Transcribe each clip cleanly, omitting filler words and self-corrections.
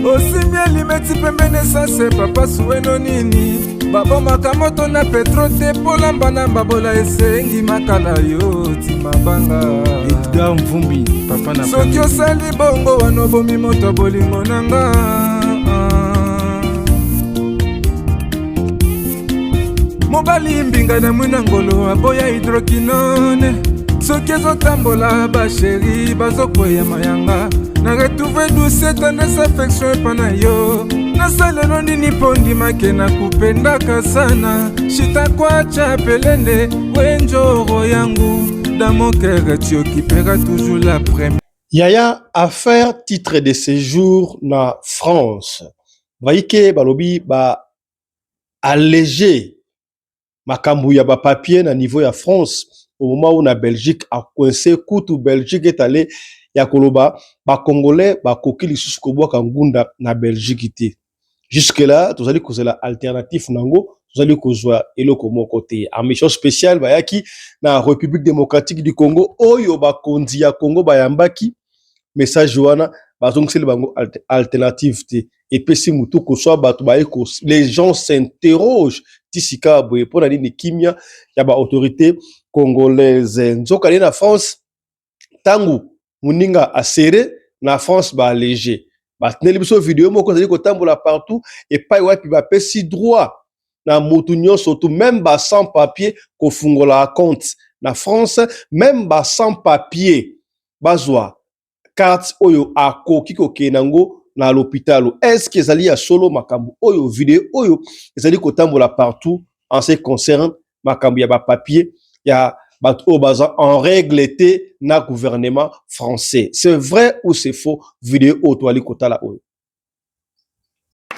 Osimia limeti pembene sase papa sueno nini. Babo makamoto na petro te polamba na babola esengi makala yo timabanga. Edgar Mvumbi papa na soki osali bongo wanobomi moto bolingo nanga. Mobali mbinga na mwina ngolo aboya hydroquinone. Soki ezotambola basheri bazokwea mayanga. Na retrouve douce tendresse affection pana yo. Nasalelo nini pondi make na kupendaka sana. Shita kwacha pelende wenjoro yangu. Dans mon cœur tu occuperas toujours la première. Yaya a fait titre de séjour na France. Vaike balobi ba alléger makambu ya ba papier na niveau ya France au moment où na Belgique a coincé koutou Belgique est allé ya koloba ba congolais ba koki lisusu kobwaka ngunda na Belgique te. Jusque là tozali kozela alternative nango tozali kozwa eloko moko te. En mission spéciale bayaki na République démocratique du Congo oyo ba kondi ya Congo bayambaki message wana bazongiseli bango alternative te. Et puis si mutu ko soit batu baiko les gens s'interrogent tisika boye pona nini kimia ya ba autorité congolaise nzoka na France tangu muninga asere na France ba léger bateneli biso vidéo moko zali ko tambola partout et pas wapi ba pesi droit na mutu nyonso tout même ba sans papier ko fungola compte na France même ba sans papier bazwa carte oyo akoki ko kenango na l'hôpital. Est-ce que ezali ya solo makambu oyo vidéo oyo ezali ko tambola partout en ce qui concerne makambu ya ba papier ya bat obaza en règle été na gouvernement français. C'est vrai ou c'est faux? Vidéo oyo ali kotala oyo.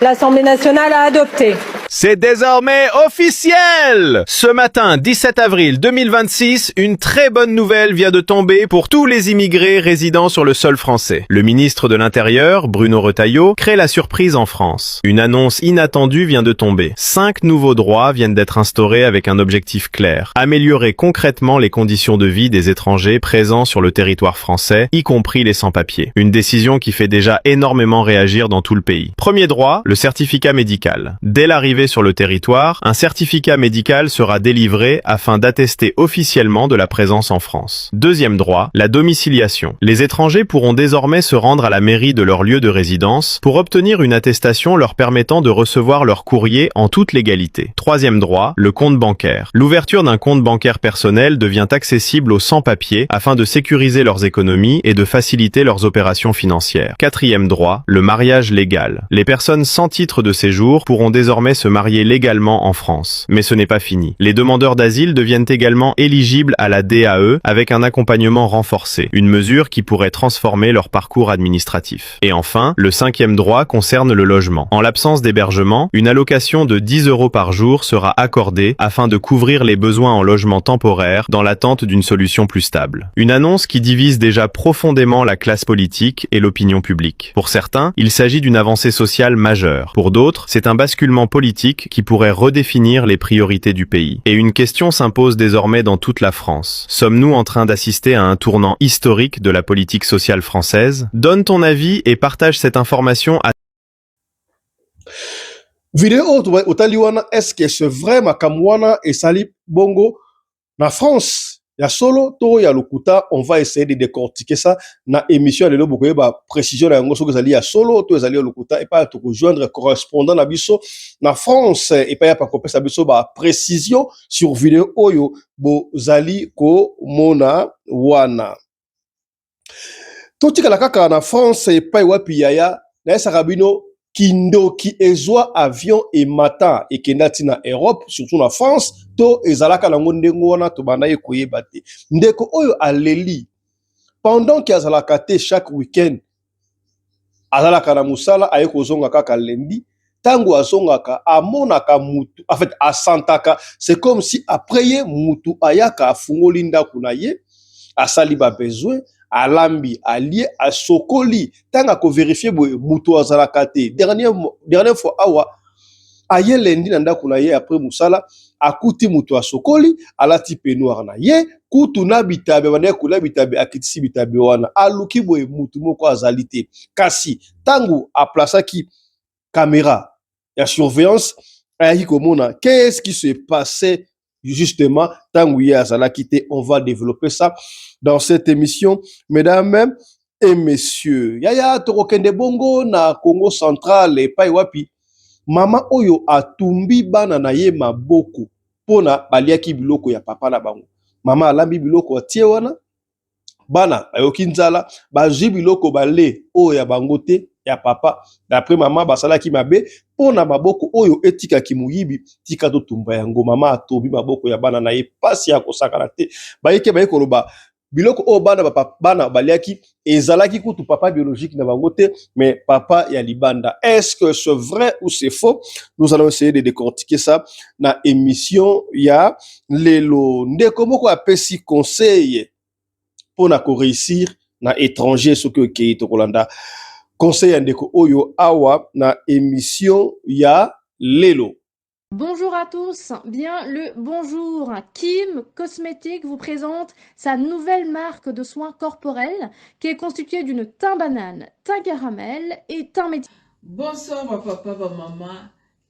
L'Assemblée nationale a adopté. C'est désormais officiel! Ce matin, 17 avril 2026, une très bonne nouvelle vient de tomber pour tous les immigrés résidant sur le sol français. Le ministre de l'Intérieur, Bruno Retailleau, crée la surprise en France. Une annonce inattendue vient de tomber. 5 nouveaux droits viennent d'être instaurés avec un objectif clair. Améliorer concrètement les conditions de vie des étrangers présents sur le territoire français, y compris les sans-papiers. Une décision qui fait déjà énormément réagir dans tout le pays. Premier droit, le certificat médical. Dès l'arrivée sur le territoire, un certificat médical sera délivré afin d'attester officiellement de la présence en France. Deuxième droit, la domiciliation. Les étrangers pourront désormais se rendre à la mairie de leur lieu de résidence pour obtenir une attestation leur permettant de recevoir leur courrier en toute légalité. Troisième droit, le compte bancaire. L'ouverture d'un compte bancaire personnel devient accessible aux sans-papiers afin de sécuriser leurs économies et de faciliter leurs opérations financières. Quatrième droit, le mariage légal. Les personnes sans titre de séjour pourront désormais se marier légalement en France. Mais ce n'est pas fini. Les demandeurs d'asile deviennent également éligibles à la DAE avec un accompagnement renforcé, une mesure qui pourrait transformer leur parcours administratif. Et enfin, le cinquième droit concerne le logement. En l'absence d'hébergement, une allocation de 10 € par jour sera accordée afin de couvrir les besoins en logement temporaire dans l'attente d'une solution plus stable. Une annonce qui divise déjà profondément la classe politique et l'opinion publique. Pour certains, il s'agit d'une avancée sociale majeure. Pour d'autres, c'est un basculement politique qui pourrait redéfinir les priorités du pays. Et une question s'impose désormais dans toute la France. Sommes-nous en train d'assister à un tournant historique de la politique sociale française? Donne ton avis et partage cette information à... Vidéo otaliwana, est-ce que c'est vrai makamwana et sali bongo na France? Ya solo to ya lokuta, on va essayer de décortiquer ça na émission de l'obo ba précision na ngoso que ya solo to ezali lokuta et pas to rejoindre correspondant na biso na France et pas ya pas kopesa biso ba précision sur vidéo oyo bo zali ko mona wana. Totika la kaka na France et pas wapi yaya na sarabino kindo ki ezwa avion et matin et kenati na Europe surtout na France to ezalaka na ngondengo wana to banda ye koyeba te ndeko oyo aleli pendant que azalaka te chaque week-end azalaka na musala aye kozonga kaka lundi tango azongaka amonaka mutu en fait asantaka c'est comme si après ye mutu ayaka afungoli ndaku na ye asali ba besoin alambi allié à sokoli tanga ko vérifier boye mutu azalaka te dernière fois awa aye lendi na ndako na ye après musala akuti mutu asokoli alati peignoir na ye kutu na bitabe bana kula bitabe akitisi bitabe wana aluki boye mutu moko azali te kasi tangu aplasaki caméra ya surveillance ayaki komona qu'est-ce qui se passait justement tangu ye azalaki te. On va développer ça dans cette émission, mesdames et messieurs. Yaya tokokende bongo na Congo central epai wapi mama oyo atumbi bana na ye maboko pona baliaki biloko ya papa na bango. Mama alambi biloko atie wana bana bayoki nzala bazwi biloko bale oyo ya bango te ya papa. D'après mama basalaki mabe pona maboko oyo etikaki muyibi tika to tumba yango. Mama atobi maboko ya bana na ye pasi ya kosakana te bayeke bayekoloba biloko o bana baliaki ezalaki kutu papa biologique na bango te mais papa ya libanda. Est-ce que c'est vrai ou c'est faux? Nous allons essayer de décortiquer ça na émission ya lelo. Ndeko moko apesi conseil pour na ko réussir na étranger ce que ke to kolanda conseil ya ndeko oyo awa na émission ya lelo. Bonjour à tous, bien le bonjour. Kim Cosmétique vous présente sa nouvelle marque de soins corporels qui est constituée d'une thym banane, thym caramel et thym métis. Bonsoir ma papa, ma maman.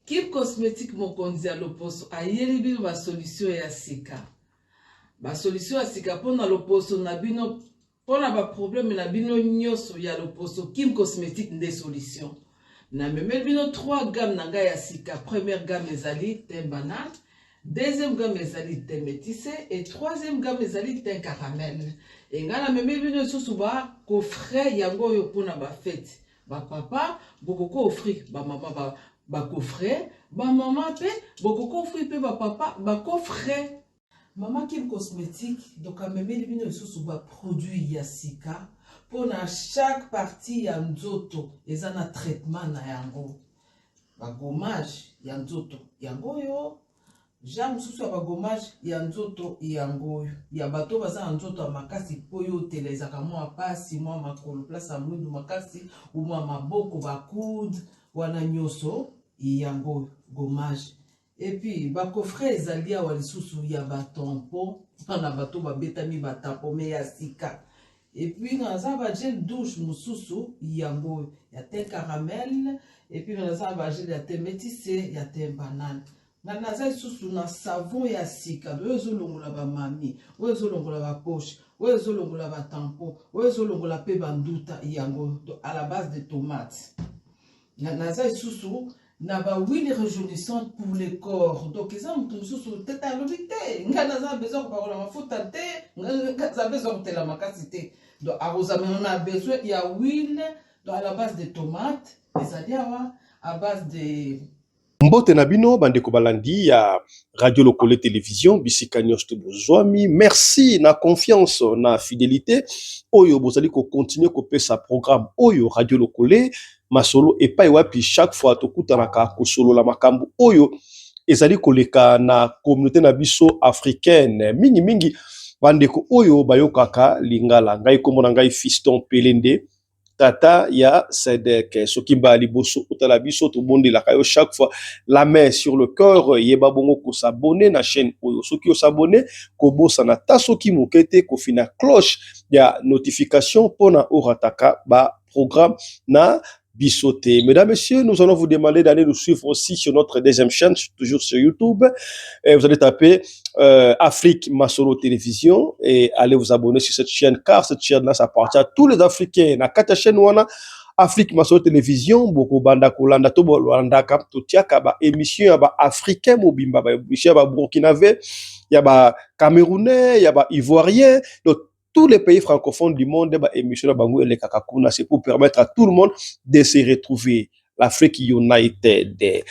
Kim Cosmétique mokonzi ya loposo ayeli bino ba solution ya sika. Ba solution ya sika pona loposo na bino pona ba problème na bino nyoso ya loposo Kim Cosmétique nde solution. Na memel bino 3 gammes na ya sika. Première gamme ezali thym banane, deuxième gamme ezali thym métissé et troisième gamme ezali thym caramel. Et ngana memel bino susu ba coffret yango yo pona ba fête. Ba papa bokoko offrir ba mama ba coffret, ba mama pe bokoko offrir pe ba papa ba coffret. Mama Kim Cosmétique donc memel bino susu ba produit ya sika. Pour chaque partie ya nzoto eza na traitement na yango ba gommage ya nzoto yango yo jam susu ya ba gommage ya nzoto yango ya bato baza na nzoto ya makasi po yo telezaka mwa pasi mwa makolo place ya mwindu makasi ou mwa maboko ba coude wana nyoso yango gommage. Et puis ba coffret ezali ya lisusu ya ba tampon na bato ba betami ba tampon me ya sika. Et puis, dans un gel douche moussousou, yango, y a thym caramel. Et puis, dans un gel, y a thym métissé, y a thym banane. Dans un sousou, na savon ya sika. Oyo longo la ba mami, oyo longo la ba poche, oyo longo la ba tampon, oyo longo la pe banduta, yango, à la base de tomates. Dans un sousou, na ba huile rajeunissante pour le corps. Donc, ils ont tout sous tête à l'obité. Nga na besoin de parler ma faute tante, nga besoin de la macacité. Donc, on a besoin, il y a huile à la base de tomates, c'est-à-dire à base de... Mbote na bino bandeko balandi ya Radio Lokole Télévision bisika nyonso bozwami. Merci na confiance na fidélité oyo bozali ko continuer ko pesa programme oyo Radio Lokole masolo epai wapi chaque fois tokutanaka ko solo la makambu oyo ezali koleka na communauté na biso africaine mingi bandeko oyo bayokaka lingala. Ngai komona ngai Fiston Pelende tata ya Sedek soki ba liboso utala biso to bondi la kayo chaque fois la main sur le cœur yeba bongo ko s'abonner na chaîne oyo soki o s'abonner ko bosa na tasoki mokete ko fina cloche ya notification pona orataka ba programme na bisoté. Mesdames, messieurs, nous allons vous demander d'aller nous suivre aussi sur notre deuxième chaîne, toujours sur YouTube. Et vous allez taper Afrique Masolo Télévision et allez vous abonner sur cette chaîne, car cette chaîne-là, ça appartient à tous les Africains. Na kata chaîne wana Afrique Masolo Télévision, boko banda kolanda to bolanda kap to tiaka ba émission ba africain mobimba ba émission ba burkinabé, ya ba camerounais, ya ba ivoirien. Donc tous les pays francophones du monde, émission Bango et les Kakakuna, c'est pour permettre à tout le monde de se retrouver. L'Afrique United.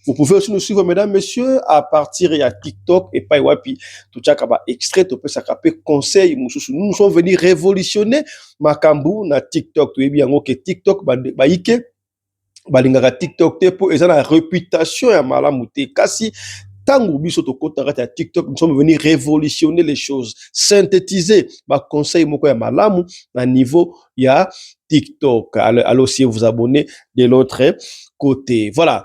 Vous pouvez aussi nous suivre, mesdames, messieurs, à partir de TikTok et pas wapi. Tout ça, extrait, tout peut s'accaper conseil. Nous sommes venus révolutionner Makambu na TikTok. Tu es bien, ok, TikTok, ike, balingara TikTok, te pour, ils ont la réputation ya malamute. Kasi, tango biso to kotara ya TikTok, nous sommes venus révolutionner les choses, synthétiser ma conseil moko ya malamu na niveau ya TikTok. Allez aussi vous abonner de l'autre côté. Voilà.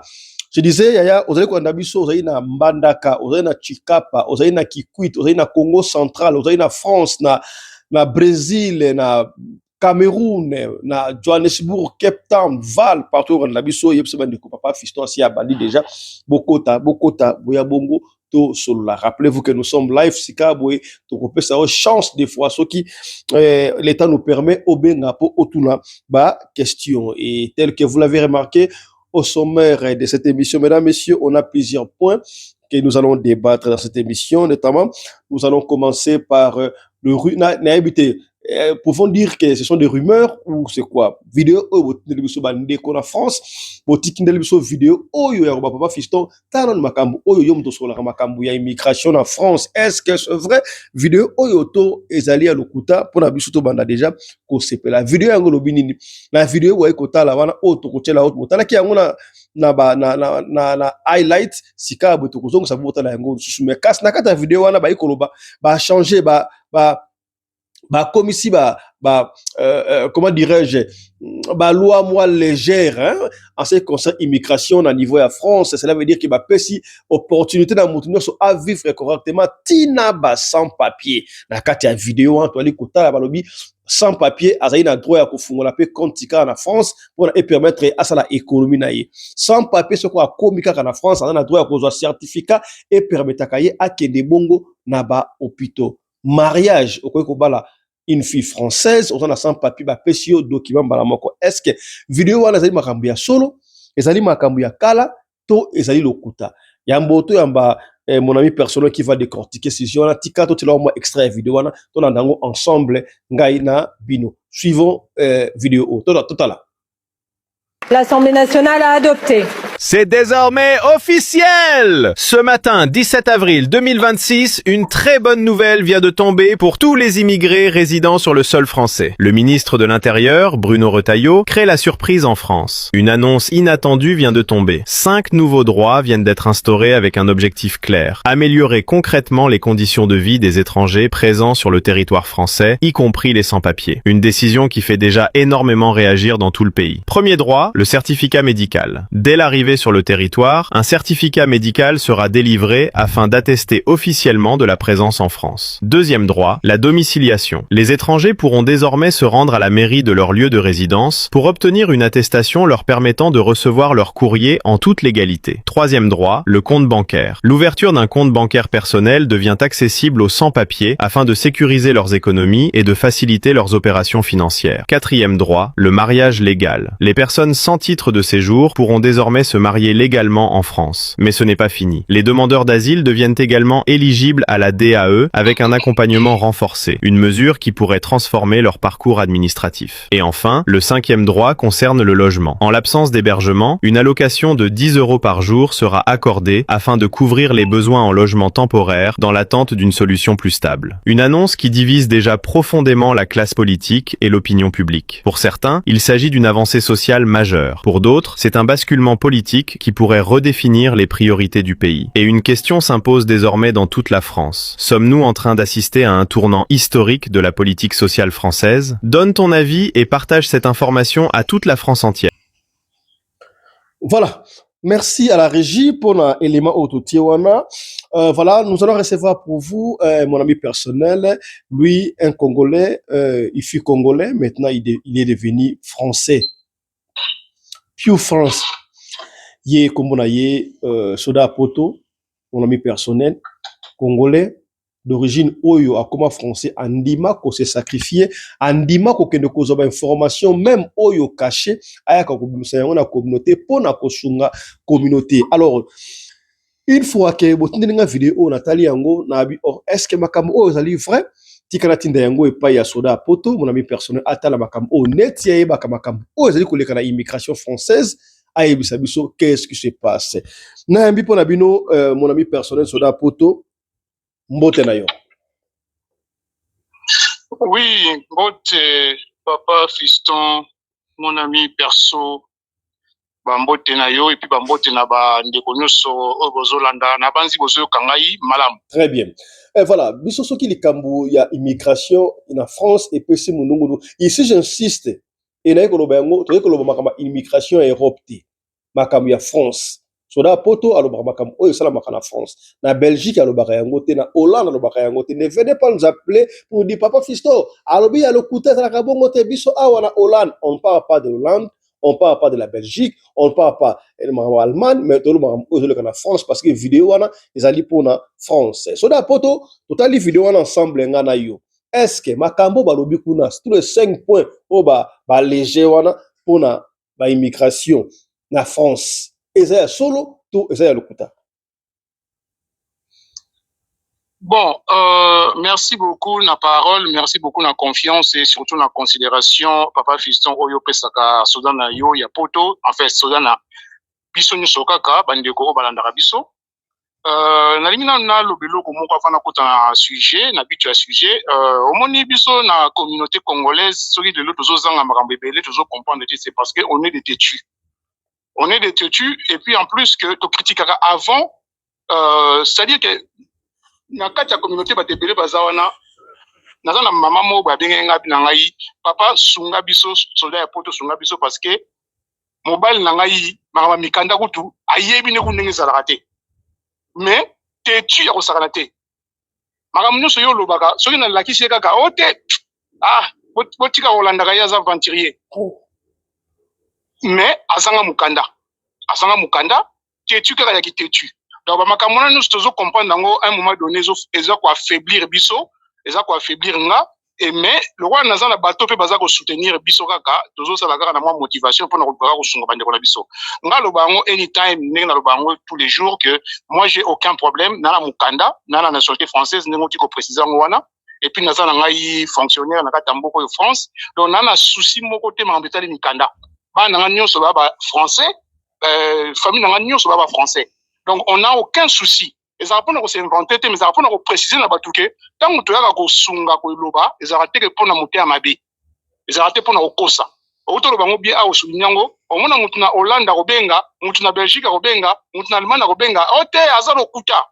Je disais, yaya, vous allez qu'on a biso, vous allez na Mbandaka, vous allez na Chikapa, vous allez na Kikwit, vous allez na Congo central, vous allez na France, na Brésil, na Cameroun, na Johannesburg, Cape Town, Val, partout on a biso, yep semaine de papa fiston si a bandi déjà, Bokota, Boya Bongo, to solo. Rappelez-vous que nous sommes live, sika boye, to kopé ça chance des fois, ce qui l'État nous permet au benga po otuna ba question et tel que vous l'avez remarqué. Au sommaire de cette émission, mesdames, messieurs, on a plusieurs points que nous allons débattre dans cette émission. Notamment, nous allons commencer par pouvons dire que ce sont des rumeurs ou c'est quoi? Vidéo qu'on a France, vidéo oyo papa fiston tanon makambu oyo yom to sola makambu ya immigration en France. Est-ce que c'est vrai? Vidéo oyo to ezali à lokuta pour na biso to banda déjà ko sepela vidéo yango lobinini la vidéo wa ekota la wana o to kotela o tala ki yango na highlight sika bo to kozonga sa bota la yango susu mais kas na kata vidéo wana ba ikoloba ba changer comme ici comment dirais-je loi moins légère hein, en ce qui concerne immigration à niveau de France. Cela veut dire qu'il va pesi opportunité dans mon à vivre correctement tina sans papier na kati ya vidéo hein, toi l'écouter la balobi sans papier azaï na droit ya kofungola pe compte tika na France pour et permettre à ça la économie na ye sans papier ce quoi komika na France on a droit ya kozwa certificat et permettre kaye akende bongo na ba hôpitaux mariage au bala une fille française on a sans papier ba pesio document bala moko. Est-ce que vidéo wana ezali makambo ya solo ezali makambo ya kala to ezali lokuta yamboto yamba mon ami personnel qui va décortiquer ces jours là tika to tela moi extrait vidéo wana to na ndango ensemble ngai na bino suivons vidéo to là. L'Assemblée nationale a adopté. C'est désormais officiel! Ce matin, 17 avril 2026, une très bonne nouvelle vient de tomber pour tous les immigrés résidant sur le sol français. Le ministre de l'Intérieur, Bruno Retailleau, crée la surprise en France. Une annonce inattendue vient de tomber. 5 nouveaux droits viennent d'être instaurés avec un objectif clair. Améliorer concrètement les conditions de vie des étrangers présents sur le territoire français, y compris les sans-papiers. Une décision qui fait déjà énormément réagir dans tout le pays. Premier droit, le certificat médical. Dès l'arrivée sur le territoire, un certificat médical sera délivré afin d'attester officiellement de la présence en France. Deuxième droit, la domiciliation. Les étrangers pourront désormais se rendre à la mairie de leur lieu de résidence pour obtenir une attestation leur permettant de recevoir leur courrier en toute légalité. Troisième droit, le compte bancaire. L'ouverture d'un compte bancaire personnel devient accessible aux sans-papiers afin de sécuriser leurs économies et de faciliter leurs opérations financières. Quatrième droit, le mariage légal. Les personnes sans titre de séjour pourront désormais se marier légalement en France. Mais ce n'est pas fini. Les demandeurs d'asile deviennent également éligibles à la DAE avec un accompagnement renforcé, une mesure qui pourrait transformer leur parcours administratif. Et enfin, le cinquième droit concerne le logement. En l'absence d'hébergement, une allocation de 10 € par jour sera accordée afin de couvrir les besoins en logement temporaire dans l'attente d'une solution plus stable. Une annonce qui divise déjà profondément la classe politique et l'opinion publique. Pour certains, il s'agit d'une avancée sociale majeure. Pour d'autres, c'est un basculement politique qui pourrait redéfinir les priorités du pays. Et une question s'impose désormais dans toute la France. Sommes-nous en train d'assister à un tournant historique de la politique sociale française? Donne ton avis et partage cette information à toute la France entière. Voilà. Merci à la régie pour l'élément autotiwana. Voilà, nous allons recevoir pour vous mon ami personnel, lui, un Congolais, il fut Congolais, maintenant il est devenu Français. Pew France. Yé Kombona Yé Soda Poto, mon ami personnel, Congolais, d'origine Oyo, à comment français, Andima, ko s'est sacrifié, Andima, ko kende ko zoba information, même Oyo caché, aya ka on a communauté, pona ko sunga communauté. Alors, une fois que vous tenez une vidéo, Nathalie Yango, Nabi, or, est-ce que Makambo Oyo est vrai? Tikana tinda yango et pas ya Soda Poto, mon ami personnel, Atala Makambo, net ya eba Makambo, Oyo zali koleka na immigration française, aïe bisabiso, qu'est-ce qui se passe? Na yambi po nabino, mon ami personnel, Soda Poto, mbote na yo. Oui, mbote, papa, fiston, mon ami perso, mbote na yo, et puis mbote na ba ndeko nyoso, bozolanda, na banzi bozo kangai, malam. Très bien. Et voilà, biso soki likambu ya immigration en France et puis c'est mon ici j'insiste. Et na ekoloba yango, to ekoloba makamba immigration Europe te. Makamba ya France. soda poto alobaka makambo oyo esalamaka na France, na Belgique alobaka yango te, na Hollande alobaka yango te. Ne venez pas nous appeler pour dire papa Fisto alobi ya lokuta ezalaka bongo te, biso awa na Hollande. On ne parle pas de Hollande, on ne parle pas de la Belgique, on ne parle pas de l'Allemagne, mais de la France, parce que vidéo wana ezali pour la France. Soda poto totali vidéo wana ensemble ngana yo. Est-ce que makambo balobi kuna tous les 5 points o ba léger wana pour na ba immigration na France ezaya solo to ezaya lokuta? Bon, merci beaucoup na parole, merci beaucoup na confiance et surtout na considération papa Fiston oyo pesaka soda na yo ya poto, en fait soda na biso nyonso kaka bandeko o balandaka biso. Nalingi na lobelo ko moko afana kota na sujet na bitu ya sujet omoni biso na communauté congolaise soki de l'autre zanga makambo ebele tozo comprendre que c'est parce que on est des têtus. On est des têtus et puis en plus que to critiquera avant c'est-à-dire que na kati ya communauté batebele bazawana naza na mama mo ba benga na ngai papa sunga biso soda ya poto sunga biso parce que mobile na ngai makama mikanda kutu ayebi ne kunenge zalaka te mais têtu ya kosakana te makambo nyonso yo olobaka soki nalakisi ye kaka o te botika kolandaka ye aza aventurier mais azanga mukanda têtu kaka ya kitêtu. Donc bamakambo wana nyonso tozo comprendre yango à un moment donné eza ko affaiblir biso, eza ko affaiblir nga et mais le roi naza na bato pe baza ko soutenir biso kaka tozo sala kaka na mwa motivation pour na ko sunga bande ko na biso nga lobango anytime ndenge na lobango tous les jours que moi j'ai aucun problème na mukanda na nationalité française ndenge tiko préciser ngo wana et puis naza na ngai fonctionnaire na kata mboko de France donc na souci moko te ma mbetali mikanda ba na nyonso ba français famille na nyonso ba français. Donc on n'a aucun souci. Et ça répond à s'inventer, mais ça répond à préciser la batouke. Tant que tu as la sunga ko loba, et ça raté répond à monter à mabe. Et ça raté pour na okosa. Auto loba ngo bien au soulignango, au mona mutuna Hollande a robenga, mutuna Belgique a robenga, mutuna Allemagne a robenga. Ote azalo kuta.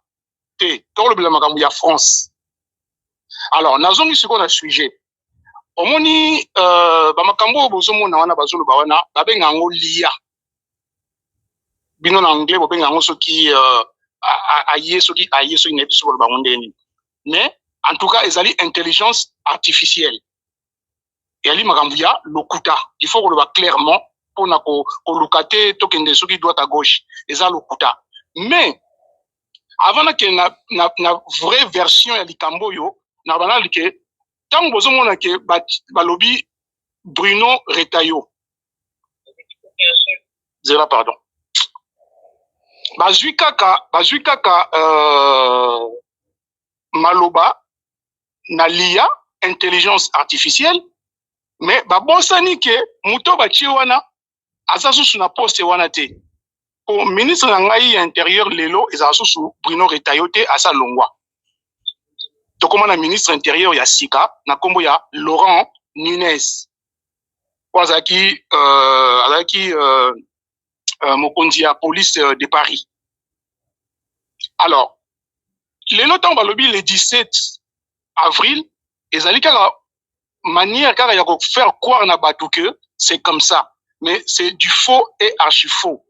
Te, to le bla makambu ya France. Alors, nazongi siko na sujet. Omoni ba makambo bozo mona wana bazolo ba wana, ba benga ngo lia. Bino en anglais bo benga ngo soki aye soki ne biso ba ngondeni mais en tout cas ezali intelligence artificielle et ali makambu ya lokuta il faut qu'on le voit clairement pour na ko lukate to kende soki droite à gauche eza lokuta mais avant que na vraie version ya likambo yo na bana like tant bozo mona ke ba lobby Bruno Retailleau zéro pardon. Bazui kaka maloba na lia intelligence artificielle mais babosani ke muto bachi wana asasu na poste wana te pour ministre na ngai intérieur lelo ezasu Bruno Retailleau te asa longwa to comme na ministre intérieur ya sika na kombo ya Laurent Nunez wazaki mokonzi ya police de Paris. Alors, le temps balobi le 17 avril, ezali kaka manière kaka ya faire croire na batu que c'est comme ça, mais c'est du faux et archi faux.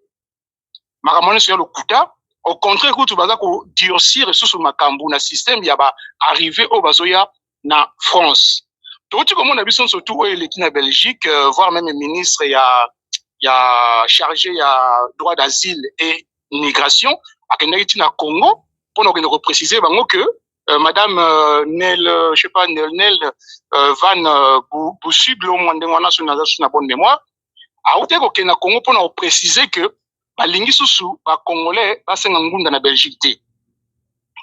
Makamone sur le kuta, au contraire que tu vas ko durcir sur makambu na système ya ba arrivé au bazoya na France. Donc tu comme on a vu surtout au na Belgique, voire même le ministre il y a chargé droit d'asile et migration à na Congo pour nous préciser que madame Nel je sais pas Nel Van Boussuble na bonne mémoire a été que na Congo pour nous préciser que balingi susu ba congolais ba senga ngunda na Belgique.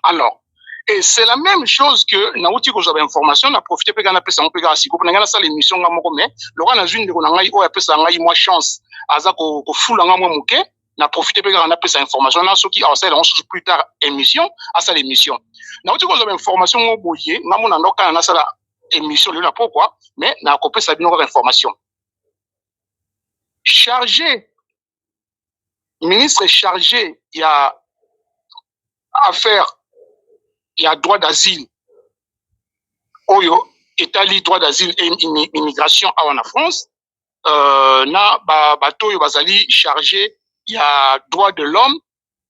Alors et c'est la même chose que na outi ko j'avais information na profiter pe kana pesa on pe ga siko na ngana sa l'émission nga moko mais lora na zune de ko na ngai o ya pesa ngai moi chance aza ko fula nga moi muke na profiter pe kana pesa information na soki en ça on se plus tard émission à ça l'émission na outi ko j'avais information mo boye nga mona ndoka na sala émission le na pourquoi mais na ko pesa bino information chargé ministre chargé il y a affaire il y a droit d'asile. Oyo, établi droit d'asile et immigration en France. Na bateau yo bazali chargé, il y a droit de l'homme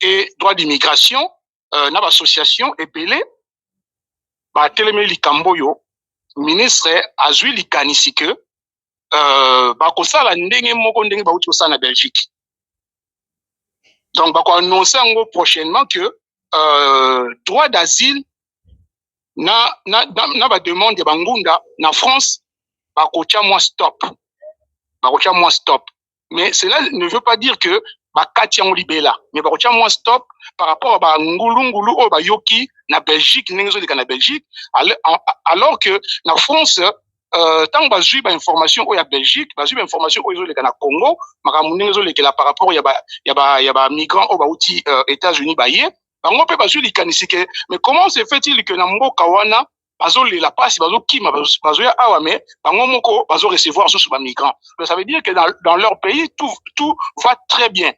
et droit d'immigration na association epele ba teleme likambo yo ministre azwi likanisi que ba kosala ndenge moko ndenge ba uti kosala na Belgique. Donc ba ko annoncer ngo prochainement que droit d'asile na ba demande ya bangunda na France ba ko tia moi stop. Ba ko tia moi stop. Mais cela ne veut pas dire que bakati yango libela, mais bakotia moi stop par rapport à ba ngulungulu o ba yoki na Belgique nengezo leka na Belgique, alors que na France tant bazui ba information o ya Belgique, bazui ba information o leka na Congo, makamu nengezo leka par rapport ya ba migrants o ba uti États-Unis ba ye, bango pe bazui likanisike. Mais comment se fait-il que na mboka wana bazo la passe bazo kima bazo ya awa mais bango moko bazo recevoir sous ba migrants? Ça veut dire que dans leur pays tout va très bien.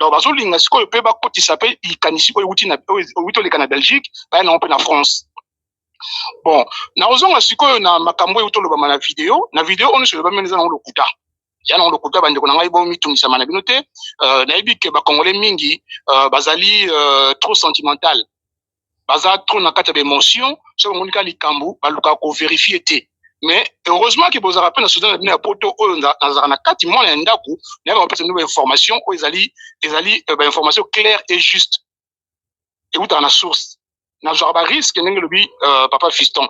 Donc bazo linga siko pe ba koti s'appelle ikanisi ko uti na uti le Belgique ba na on na France. Bon, na ozonga siko na makambo uto lo ba na vidéo on se le ba meneza na lokuta. Ya na lokuta ba ndeko na ngai bo mitungisa mana binote na ebike ba congolais mingi bazali trop sentimental. Baza trop na kati d'émotion, so monika likambu baluka ko vérifier té. Mais heureusement que bozara pe na soudan na poto o na kati mo na ndaku na ba pesa nouvelle information o ezali ba information claire et juste. Et où dans la source na genre ba risque ndenge lobi papa fiston.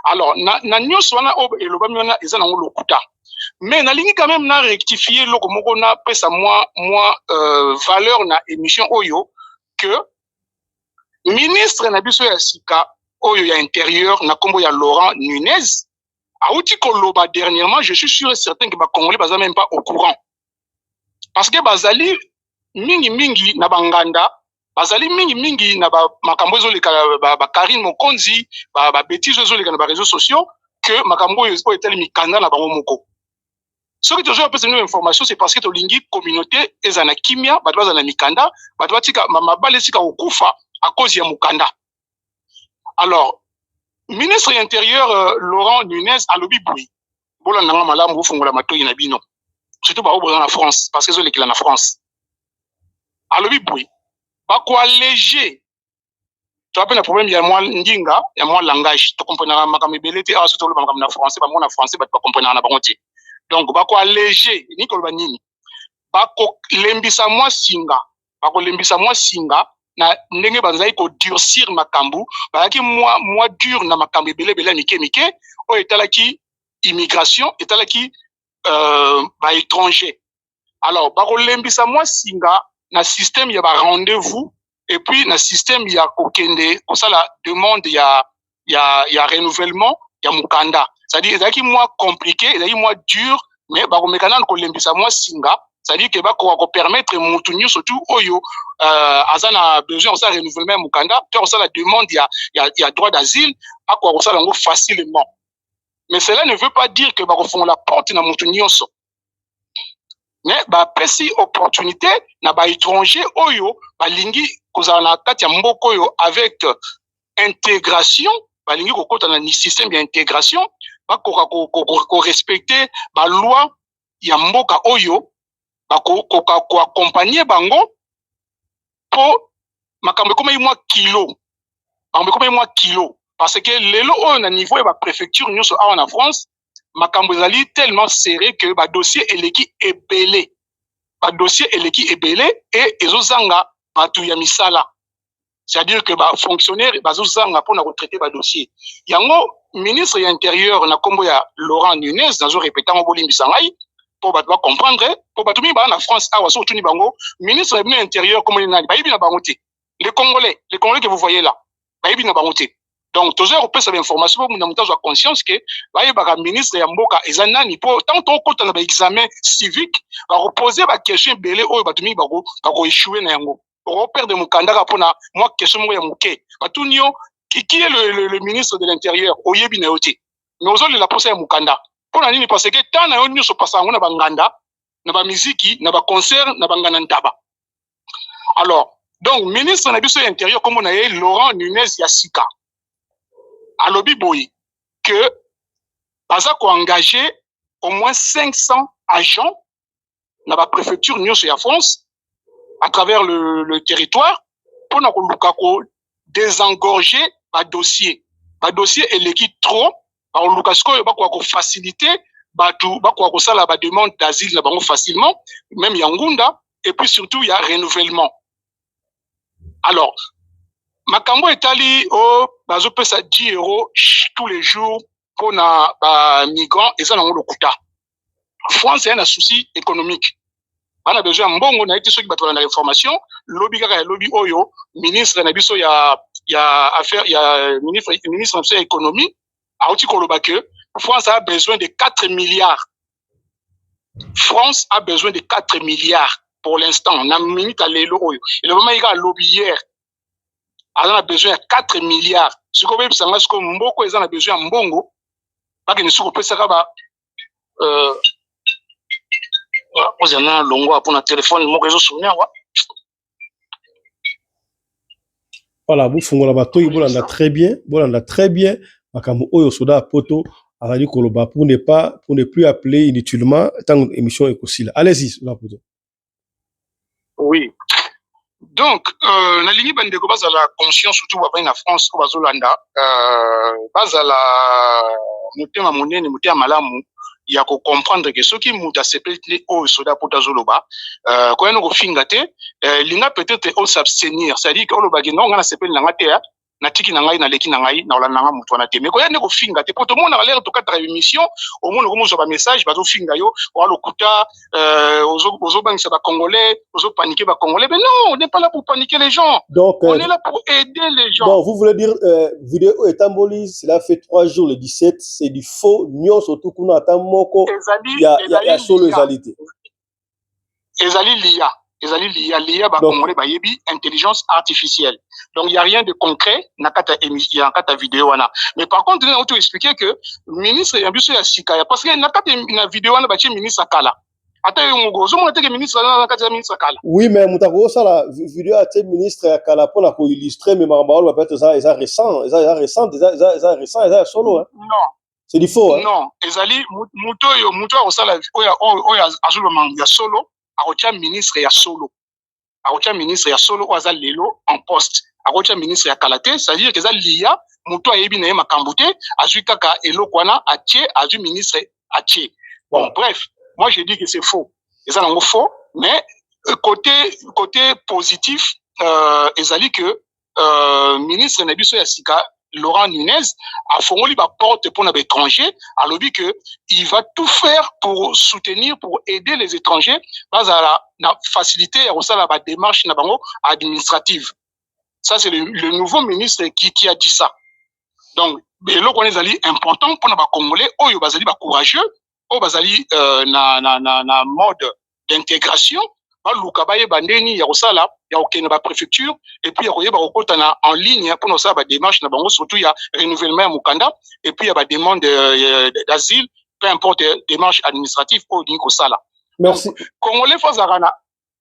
Alors na nyos wana o eloba miona eza na lokuta. Mais na lingi quand même na rectifier loko moko na pesa moi valeur na émission oyo que ministre na biso ya sika oyo ya intérieur na kombo ya Laurent Nunez auti koloba dernièrement, je suis sûr et certain que ba Congolais baza même pas au courant. Parce que bazali mingi na banganda, bazali mingi na ba makambo zo leka ba Karine Mokonzi, ba bêtises zo leka na ba réseaux sociaux que makambo yo etali mikanda na bango moko. Ce que toujours peut une information c'est parce que to lingi communauté ezana kimia, ba doza na mikanda, ba doza tika mabale sika okufa à cause ya mukanda. Alors ministre intérieur Laurent Nunez a lobby boui. Bola nanga malamu bo fongola matoyi na bino. Surtout ba obo na France parce que zo lekila na France. A lobby boui. Ba ko alléger. Tu as un problème ya moi ndinga, ya moi langage. Tu comprends makami belete a surtout le makami na français, ba mo na français ba tu comprendre na bango ti. Donc ba ko alléger ni ko ba nini. Ba ko lembisa moi singa. Ba ko lembisa moi singa. Na ndenge bazali ko durcir makambu bazaki moi dur na makambu belebele mike o etalaki immigration etalaki ba étranger. Alors ba ko lembisa moi singa na système ya ba rendez-vous et puis na système ya kokende ko sala demande ya renouvellement ya mukanda. C'est-à-dire ezaki moi compliqué, ezaki moi dur mais ba ko mekana ko lembisa moi singa. C'est-à-dire que va permettre mutunyu surtout oyo azana besoin de renouvellement mukanda tu as la demande il y a droit d'asile à quoi ça lango facilement. Mais cela ne veut pas dire que va font la porte na mutunyu so. Mais ba pesi opportunité na ba étranger oyo ba lingi kozana kati ya mboko oyo avec intégration ba lingi kokota na système d'intégration ba ko respecter ba loi ya mboka oyo ko accompagner bango pour makambo comme moi kilo parce que lelo on a niveau ba préfecture nyonso en France makambo ezali tellement serré que ba dossier eleki ebele et ezozanga batu ya misala, c'est-à-dire que ba fonctionnaire bazozanga pour na retraiter ba dossier yango ministre ya intérieur na kombo ya Laurent Nunez nazo répéter ngo bolimbisa ngai pour battre comprendre pour battre mi ba na France awa so tuni bango ministre de l'intérieur comme nani ba yibi na bango te les Congolais que vous voyez là ba yibi na bango te. Donc toujours on peut savoir information pour nous avoir conscience que ba yiba ministre ya mboka ezanani pour tant to kota na ba examen civique ba reposer ba question belé o battu mi ba ko échouer na yango pour perdre mukandaka pour na moi question mo ya muke batunio qui est le ministre de l'intérieur oyebi na yote mais ozoli la posa ya mukanda. Pour la nini parce que tant na yo nyuso pasa ngona banganda na ba muziki na ba concert na bangana ntaba. Alors donc ministre na biso intérieur comme on a Laurent Nunez Yassika a lobby boy que baza ko engager au moins 500 agents na ba préfecture nyuso ya France à travers le territoire pour nous désengorger le dossier. Le dossier est l'équipe trop, pour faciliter la demande d'asile facilement, même Yangunda, et puis surtout il y a renouvellement. Alors, Makambo est allé au bazo pesa 10 € tous les jours pour les migrants et ça n'a pas coûté. France a un souci économique. On a besoin de bon, on a été ceux qui battent l'information. Lobby kaka lobby oyo, ministre Nabiso il y a affaire, il y a ministre de l'économie. A outi koloba que France a besoin de 4 milliards. France a besoin de 4 milliards pour l'instant. Na minute à l'élo oyo. Et le moment il y a lobby hier. On a besoin de 4 milliards. Ce qu'on veut savoir, c'est que Mboko ils ont besoin de Mbongo. Pas que nous sommes pas ça va. Vous avez un longo pour un téléphone, mon réseau souvenir. Voilà, vous fongez la bateau, vous l'en a très bien. Makambo oyo soda poto arali koloba pour ne plus appeler inutilement tant émission est possible. Allez-y, soda poto. Oui. Donc, na ligne bande ko bazala conscience surtout ba na France ko bazolanda bazala mutema monene mutema malamu ya ko comprendre que ceux qui muta sepelé au soda poto zoloba ko eno ko finga te linga peut-être au s'abstenir, c'est-à-dire que oloba que non ngana sepelé na ngate ya na tiki na ngai na leki na ngai na ola nanga mutu na te mais ko eno ko finga te poto mona l'air to katra émission au monde ko mozo ba message bazo finga yo wa lokuta ozo bangisa ba congolais ozo paniquer ba congolais mais non on n'est pas là pour paniquer les gens. Donc on est là pour aider les gens. Bon, vous voulez dire vidéo etamboli cela fait 3 jours le 17 c'est du faux nyo surtout kuna atamoko il y a solo ezalité. Ezali lia ba congolais ba yebi intelligence artificielle. Donc il y a rien de concret na kata vidéo wana. Mais par contre on peut expliquer que ministre Yambiso ya Sika parce que na kata na vidéo wana ba che ministre Kala. Ata yo ngozo mo teke ministre na kata ministre Kala. Oui mais mutako ça la vidéo a te ministre Kala pour la ko illustrer mais marabalo ba peut-être ça récent, ça solo hein. Non. C'est du faux hein. Non, ezali muto o sala oya azulu ya solo. Arotia ministre ya solo. Arotia ministre ya solo oaza lelo en poste. Arotia ministre ya kalate, c'est-à-dire que ça lia muto ayebi na makambute, azui kaka elo kwana atie, azui ministre atie. Bon, bref, moi je dis que c'est faux. Et ça n'est faux, mais côté positif, ezali que ministre Nabiso ya Sika Laurent Nunez a formulé la porte pour les étrangers, a dit que il va tout faire pour soutenir, pour aider les étrangers, à la faciliter la démarche administrative. Ça, c'est le nouveau ministre qui a dit ça. Donc, c'est important pour les Congolais, ils sont courageux, ils sont na mode d'intégration. Lukabaye bandeni ya osala ya okena ba préfecture et puis ya koyeba kokota na en ligne pour nous ça ba démarche na bango surtout ya renouvellement ya mukanda et puis ya ba demande d'asile peu importe démarche administrative au ni ko sala. Merci. Congolais fazarana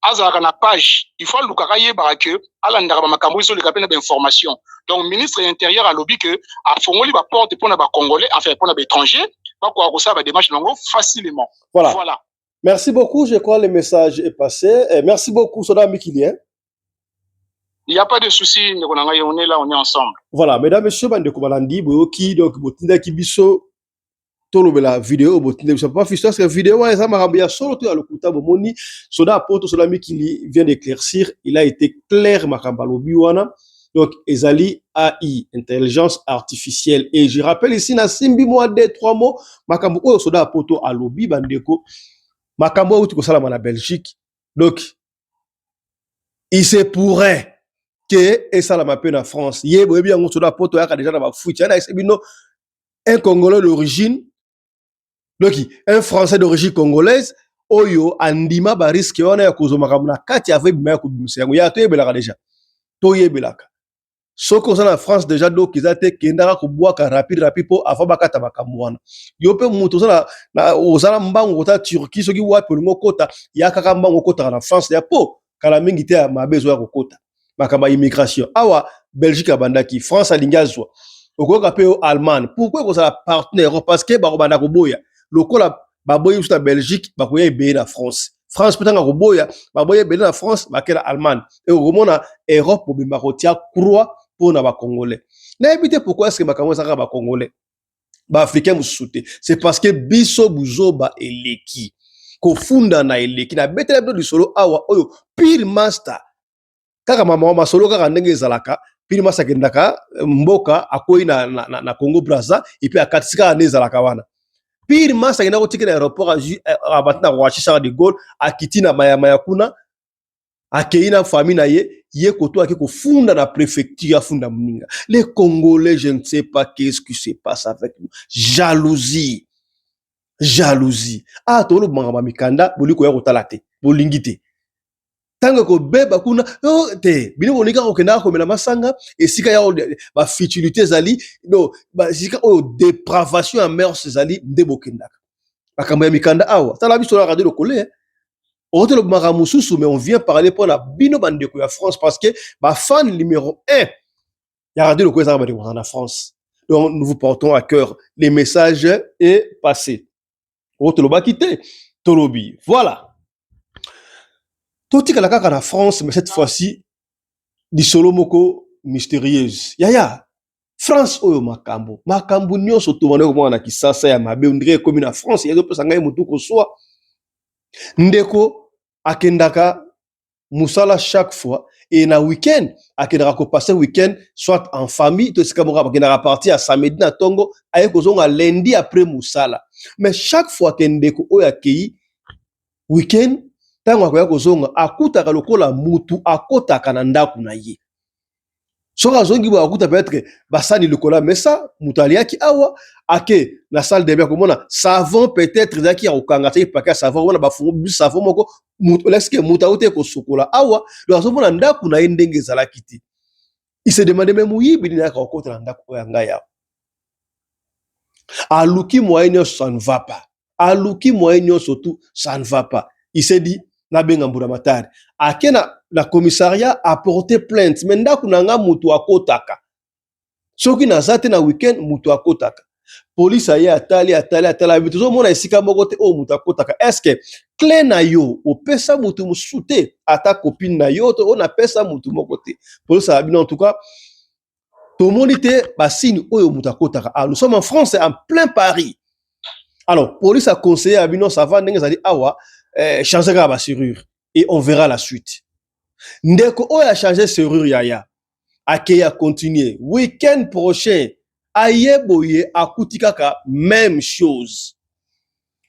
azarana page il faut lukabaye ba que ala ndaka ba makambo so le kapena ba information. Donc ministre de l'intérieur a lobby que a fongoli ba porte pour na ba congolais enfin pour na ba étranger pas ko ça ba démarche nango facilement. Voilà. Merci beaucoup, je crois que le message est passé. Et merci beaucoup, Soda Mikilien. Il n'y a pas de souci, on est là, on est ensemble. Voilà, mesdames, messieurs, bande de Kobalandi, Boyoki, donc, Botinda Kibiso, Tolo la vidéo, Botinda Kibiso, pas fichu, parce que la vidéo, ça m'a ramené à solo, tout à l'okuta, Bomoni, Soda Poto, Soda Mikili vient d'éclaircir, il a été clair, Makambalo Biwana, donc, Ezali AI, intelligence artificielle. Et je rappelle ici, na Simbi, moi, 3 mots, Makambo, Soda Poto, à Lobi, Bandeko, Makambo ou tu ça la Belgique. Donc il se pourrait que et ça la mappe en France. Yé boyebi yango soda poto ya déjà na ba foot. Ya na sebino un Congolais d'origine. Donc un Français d'origine congolaise oyo andima ba risque wana ya kozoma kamuna kati ya vebi ma ko bimisa yango ya to yebelaka déjà. To yebelaka. Soko za na France déjà donc ils étaient kendaka ko boaka rapide pour avant bakata makambo wana. Yo pe muto za na ozala mbango ta Turquie soki wapi ngo kota ya kaka mbango kota na France ya po kala mingi te ya mabezo ya kokota. Makamba immigration. Awa Belgique abandaki, France alingazwa. Okoka pe o Allemagne. Pourquoi ko ça partenaire parce que ba banda ko boya. Lokola ba boya usta Belgique ba koya ebe na France. France peut-être roboya baboye belé na France bakela Allemagne et romona Europe bobimba kotia croix pour na ba congolais na éviter pourquoi est-ce que makambo ça ba congolais ba africain musuté c'est parce que biso buzoba eleki kofunda na eleki na betela do solo awa oyo pire master kaka mama masolo kaka ndenge ezalaka pire master kendaka mboka akoyi na Congo Brazza et puis akatisika na ezalaka wana pire master kenda ko tikela aéroport a batna Roissy Charles de Gaulle akiti na maya kuna akei na famille na ye koto ake kofunda na préfecture afunda muninga. Les Congolais, je ne sais pas qu'est-ce qui se passe avec nous. Jalousie. Ah, tolo mangama mikanda boliko ya kotalate bolingite tango ko beba kuna te bino bonika ko kenda ko mena masanga esika ya ba futilité zali no ba esika o dépravation en mœurs zali ndebokenda akambo ya mikanda awa tala biso la radio le colère Autour de Maramoussousou, mais on vient parler pour la bino bandeko ya France parce que ma fan numéro 1 il y a radio le colère en la France. Donc nous vous portons à cœur les messages est passé. Autour le bakité Tolobi. Voilà. Tout est là en France mais cette fois-ci di solo moko mystérieuse. Yaya France oyo makambo nyonso to wana ko na kisasa ya mabe ndire comme na France ya pesa ngai mutu ko soi ndeko akendaka musala chaque fois et na week-end akendaka ko passer week-end soit en famille to sika moka akendaka partir à samedi na tongo aye ko zonga lundi après musala mais chaque fois kendeko oyo akei week-end tango akoya ko zonga akutaka lokola mutu akotaka na ndaku na ye soka zongi bo akuta peut-être basani lokola mais ça mutaliaki awa ake na salle de bain komona savon peut-être zaki okanga te paka savon wana bafungo bu savon moko mutoleske mutaute ko sokola awa do azomona ndaku na ndenge zalaki ti il se demande même muyibi ni aka okota na ndaku yanga ya aluki moyen ça ne va pas aluki moyen surtout ça ne va pas il s'est dit na benga mbura matari akena la commissariat a porté plainte mais ndaku nanga mutu akotaka soki na zate na week-end mutu akotaka police aye atali bituzo mona esika moko te o mutu akotaka est-ce que clé na yo opesa mutu musute ata copine na yo to ona pesa mutu moko te police a bino en tout cas to monite ba signe oyo mutu akotaka. Nous sommes en France en plein Paris. Alors police a conseillé à bino ça va ndenge zali awa changer la serrure et on verra la suite. Ndeko oyo a changé serrure yaya ake ya continuer week-end prochain ayeboye akutikaka même chose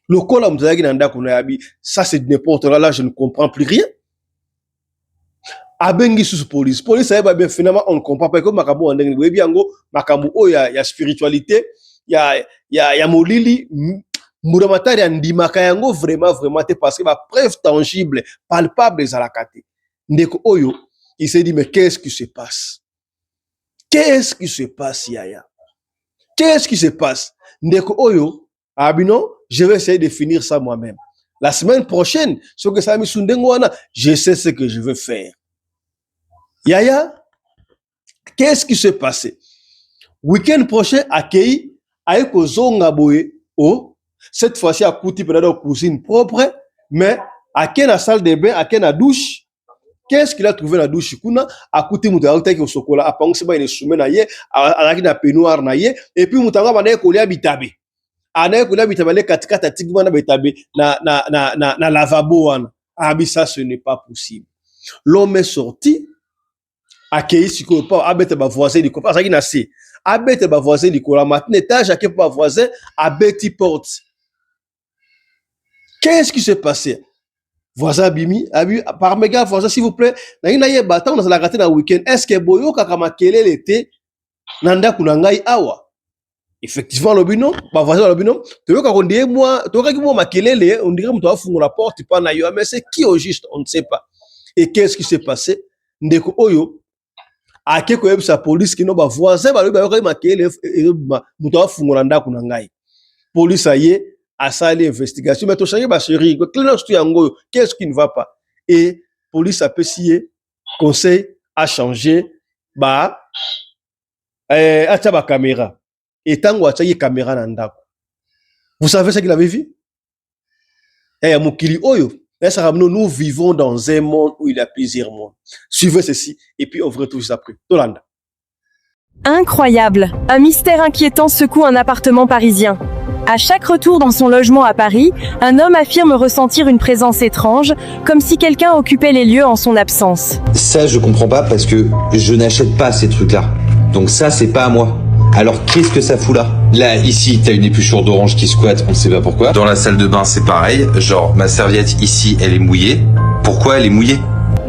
le kola muzaki na ndako na yabi ça c'est n'importe là je ne comprends plus rien abengi sous police ayeba bien finalement on ne comprend pas comme makambo ndenge webi yango makambo oyo ya spiritualité ya molili Mouramatari andimaka yango vraiment te parce que ba preuve tangible palpable ezalakate ndeko oyo il s'est dit mais qu'est-ce qui se passe yaya qu'est-ce qui se passe ndeko oyo abino je vais essayer de finir ça moi-même la semaine prochaine ce que ça mi sundengo wana je sais ce que je veux faire yaya qu'est-ce qui se passe week-end prochain akei ayeko zonga boye o cette fois-ci à Kouti peut-être cuisine propre mais à la salle de bain à la douche qu'est-ce qu'il a trouvé la douche kuna à Kouti mutaka ki osokola apangse ba ine soume na ye alaki na peignoir na ye et puis mutanga bana ko lia bitabe anaye ko lia bitabe le katikata tigma na bitabe na lavabo wana ça ce n'est pas possible. L'homme est sorti akei siko pa abete ba voisin di ko parce qu'il na se abete ba voisin di ko la matin étage akei pa voisin abeti porte. Qu'est-ce qui s'est passé? Voisin Bimi, par méga voisin s'il vous plaît, na ye bata on a la raté dans week-end. Est-ce que boyo kaka makele l'été nanda kunangai awa? Effectivement l'obino, ba voisin l'obino, to yo ka kondie moi, to ka ki moi makelele, on dirait muto afunga la porte pas na yo, mais c'est qui au juste, on ne sait pas. Et qu'est-ce qui s'est passé? Ndeko oyo ake ko yebisa police ki no ba voisin ba yo ka makele muto afunga nda kunangai. Police aye à ça l'investigation mais to changer ba chérie qu'est-ce qui ne va pas et police a payé conseil à changer ba acha ba caméra et tango acha caméra na ndako vous savez ce qu'il avait vu mukili oyo Nous vivons dans un monde où il y a plusieurs mondes. Suivez ceci et puis on vous retrouve juste après. Tolanda. Incroyable! Un mystère inquiétant secoue un appartement parisien. À chaque retour dans son logement à Paris, un homme affirme ressentir une présence étrange, comme si quelqu'un occupait les lieux en son absence. Ça, je comprends pas parce que je n'achète pas ces trucs-là. Donc ça, c'est pas à moi. Alors qu'est-ce que ça fout là? Là, ici, t'as une épluchure d'orange qui squatte, on ne sait pas pourquoi. Dans la salle de bain, c'est pareil. Genre, ma serviette ici, elle est mouillée. Pourquoi elle est mouillée?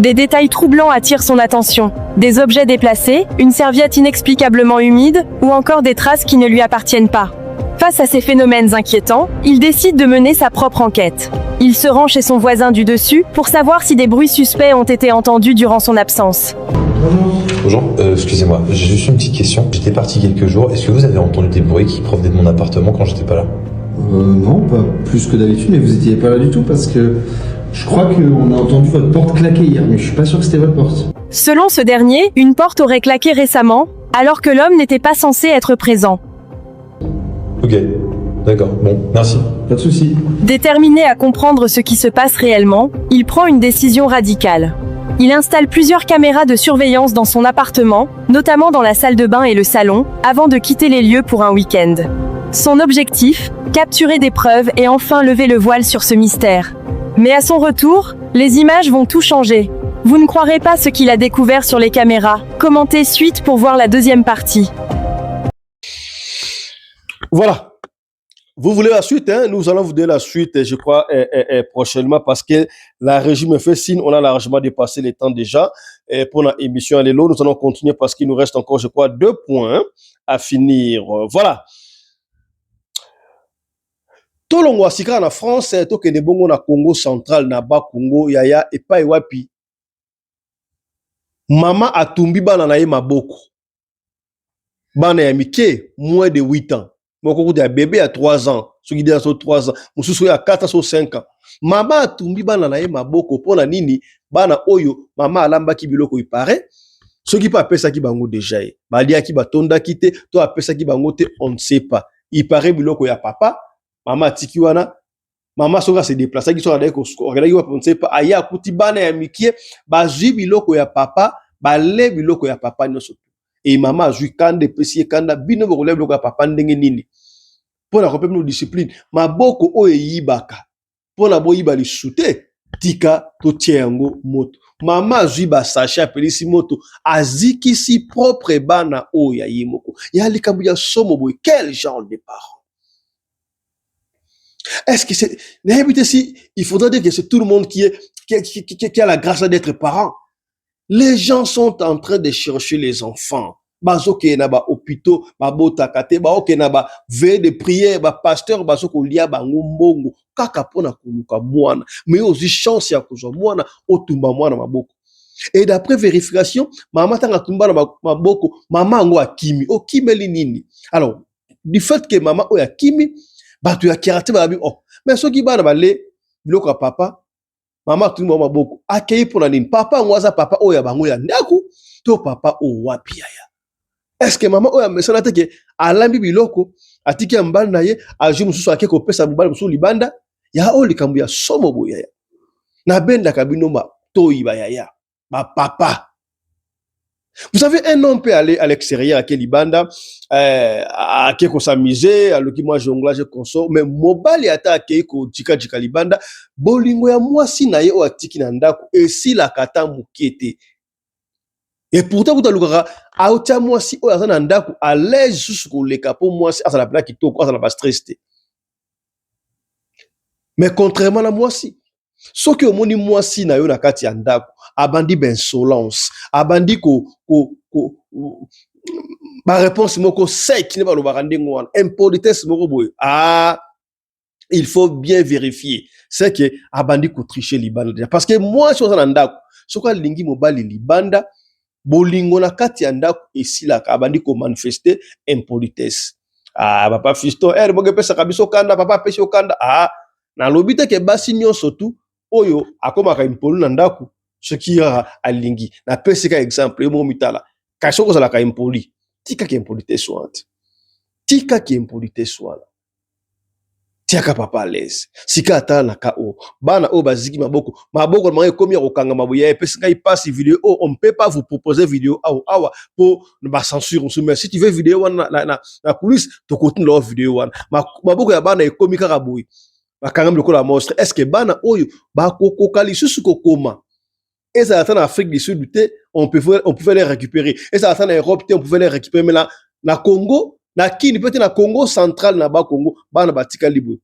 Des détails troublants attirent son attention. Des objets déplacés, une serviette inexplicablement humide, ou encore des traces qui ne lui appartiennent pas. Face à ces phénomènes inquiétants, il décide de mener sa propre enquête. Il se rend chez son voisin du dessus pour savoir si des bruits suspects ont été entendus durant son absence. Bonjour, excusez-moi, j'ai juste une petite question. J'étais parti quelques jours, est-ce que vous avez entendu des bruits qui provenaient de mon appartement quand j'étais pas là? Non, pas plus que d'habitude, mais vous étiez pas là du tout parce que je crois qu'on a entendu votre porte claquer hier, mais je suis pas sûr que c'était votre porte. Selon ce dernier, une porte aurait claqué récemment, alors que l'homme n'était pas censé être présent. Ok, d'accord, bon, merci. Pas de souci. Déterminé à comprendre ce qui se passe réellement, il prend une décision radicale. Il installe plusieurs caméras de surveillance dans son appartement, notamment dans la salle de bain et le salon, avant de quitter les lieux pour un week-end. Son objectif, capturer des preuves et enfin lever le voile sur ce mystère. Mais à son retour, les images vont tout changer. Vous ne croirez pas ce qu'il a découvert sur les caméras. Commentez suite pour voir la deuxième partie. Voilà. Vous voulez la suite, hein? Nous allons vous donner la suite, je crois, prochainement, parce que la régie me fait signe, on a largement dépassé les temps déjà. Pour notre émission Allélo, nous allons continuer parce qu'il nous reste encore, je crois, 2 points à finir. Voilà. Tolongo asika na France, tokende bongo na Congo central, na ba Congo, yaya, epai wapi. Mama atumbi bana na ye maboko. Bana ya mike, moins de 8 ans. Moko de bébé à 3 ans, ceux qui disent 3 ans, mususu à 4 ans, 5 ans. Mama atumbi bana na ye maboko pona nini bana oyo mama alamba ki biloko ipare. Ceux qui pas pesa ki bango déjà. Balia ki batonda kite, to apesa ki bango te, on ne sait pas. Il paraît biloko ya papa, mama tiki wana, mama soka se déplacer ki soka deko regardez on ne sait pas aya kuti bana ya mikie, bazui biloko ya papa, bale biloko ya papa nyoso. Et maman a joué kande pesi kanda bino bo relève biloko ya papa ndenge nini. Pona ko pemno discipline, maboko oyo yibaka. Pona bo yiba li shooter, tika to tiengo moto. Mama zui ba sacha pelisi moto aziki si propre bana oya yimoko. Ya likambu ya somo boy, quel genre de parents? Est-ce que c'est si il faudrait dire que c'est tout le monde qui a la grâce d'être parent? Les gens sont en train de chercher les enfants. Bazoke na ba hôpitaux, ba botakate, ba oke na ba veille de prière, ba pasteur bazoko lia ba ngombongo kaka pona kuluka mwana. Mais aussi chance ya kozwa mwana otumba mwana maboko. Et d'après vérification, maman tanga tumba na maboko, maman ngo akimi, okimeli nini. Alors, du fait que maman o akimi, batu ya kiraté ba bi oh. Mais soki bana balé biloko papa, maman tumba maboko, akei pona nini. Papa ngwaza papa o ya bango ya ndaku, to papa o wapi ya. Est-ce que maman oya mesana te ke alambi biloko atiki mbali na ye aju mususu ake ko pesa mbali mususu libanda ya o likambu ya somo boya ya na benda kabino ma toyi ba ya ba papa. Vous savez, un homme peut aller à l'extérieur à libanda à ko s'amuser à loki moi jonglage consort mais mobile ata ake ko jika libanda bolingo ya mwasi na ye o atiki na ndako esi la kata mukete. Et pourtant, vous avez aoutia moi si o azana ndaku à l'aise jusqu'au le capot moi si azana bla kitoko azana pas stressé. Mais contrairement à moi si, ce que moni moi si na yo na kati ya ndaku abandi insolence, abandi ba réponse moko sec ne ba lo barande ngwana, impolitesse moko boy. Ah, il faut bien vérifier. C'est que abandi ko tricher libanda parce que moi si azana ndaku, ce que lingi mobali libanda bolingo na kati ya ndaku esila ka bandi ko manifester impolitesse. Ah papa fiston boge pesa kabiso kanda papa pesa okanda na lobite ke basi nyonso tu oyo akoma ka impolu na ndaku ce qui alingi na pesa ka exemple mo mitala ka soko za la ka impoli tika ke impolitesse soit tika ke impolitesse soit tiaka papa à l'aise sika ata na ka o bana o baziki maboko mangé komi ya kokanga mabuya pe singa passe vidéo on ne peut pas vous proposer vidéo awa pour ba censure mais si tu veux vidéo wana na police to continue leur vidéo wana maboko ya bana ekomi kaka boyi bakanga lokola monstre est-ce que bana oyo ba kokoka lisusu kokoma et ça attend en Afrique du Sud on pouvait les récupérer et ça attend en Europe on pouvait les récupérer mais là na Congo na kini peut-être na Congo central na ba Congo bana batika libo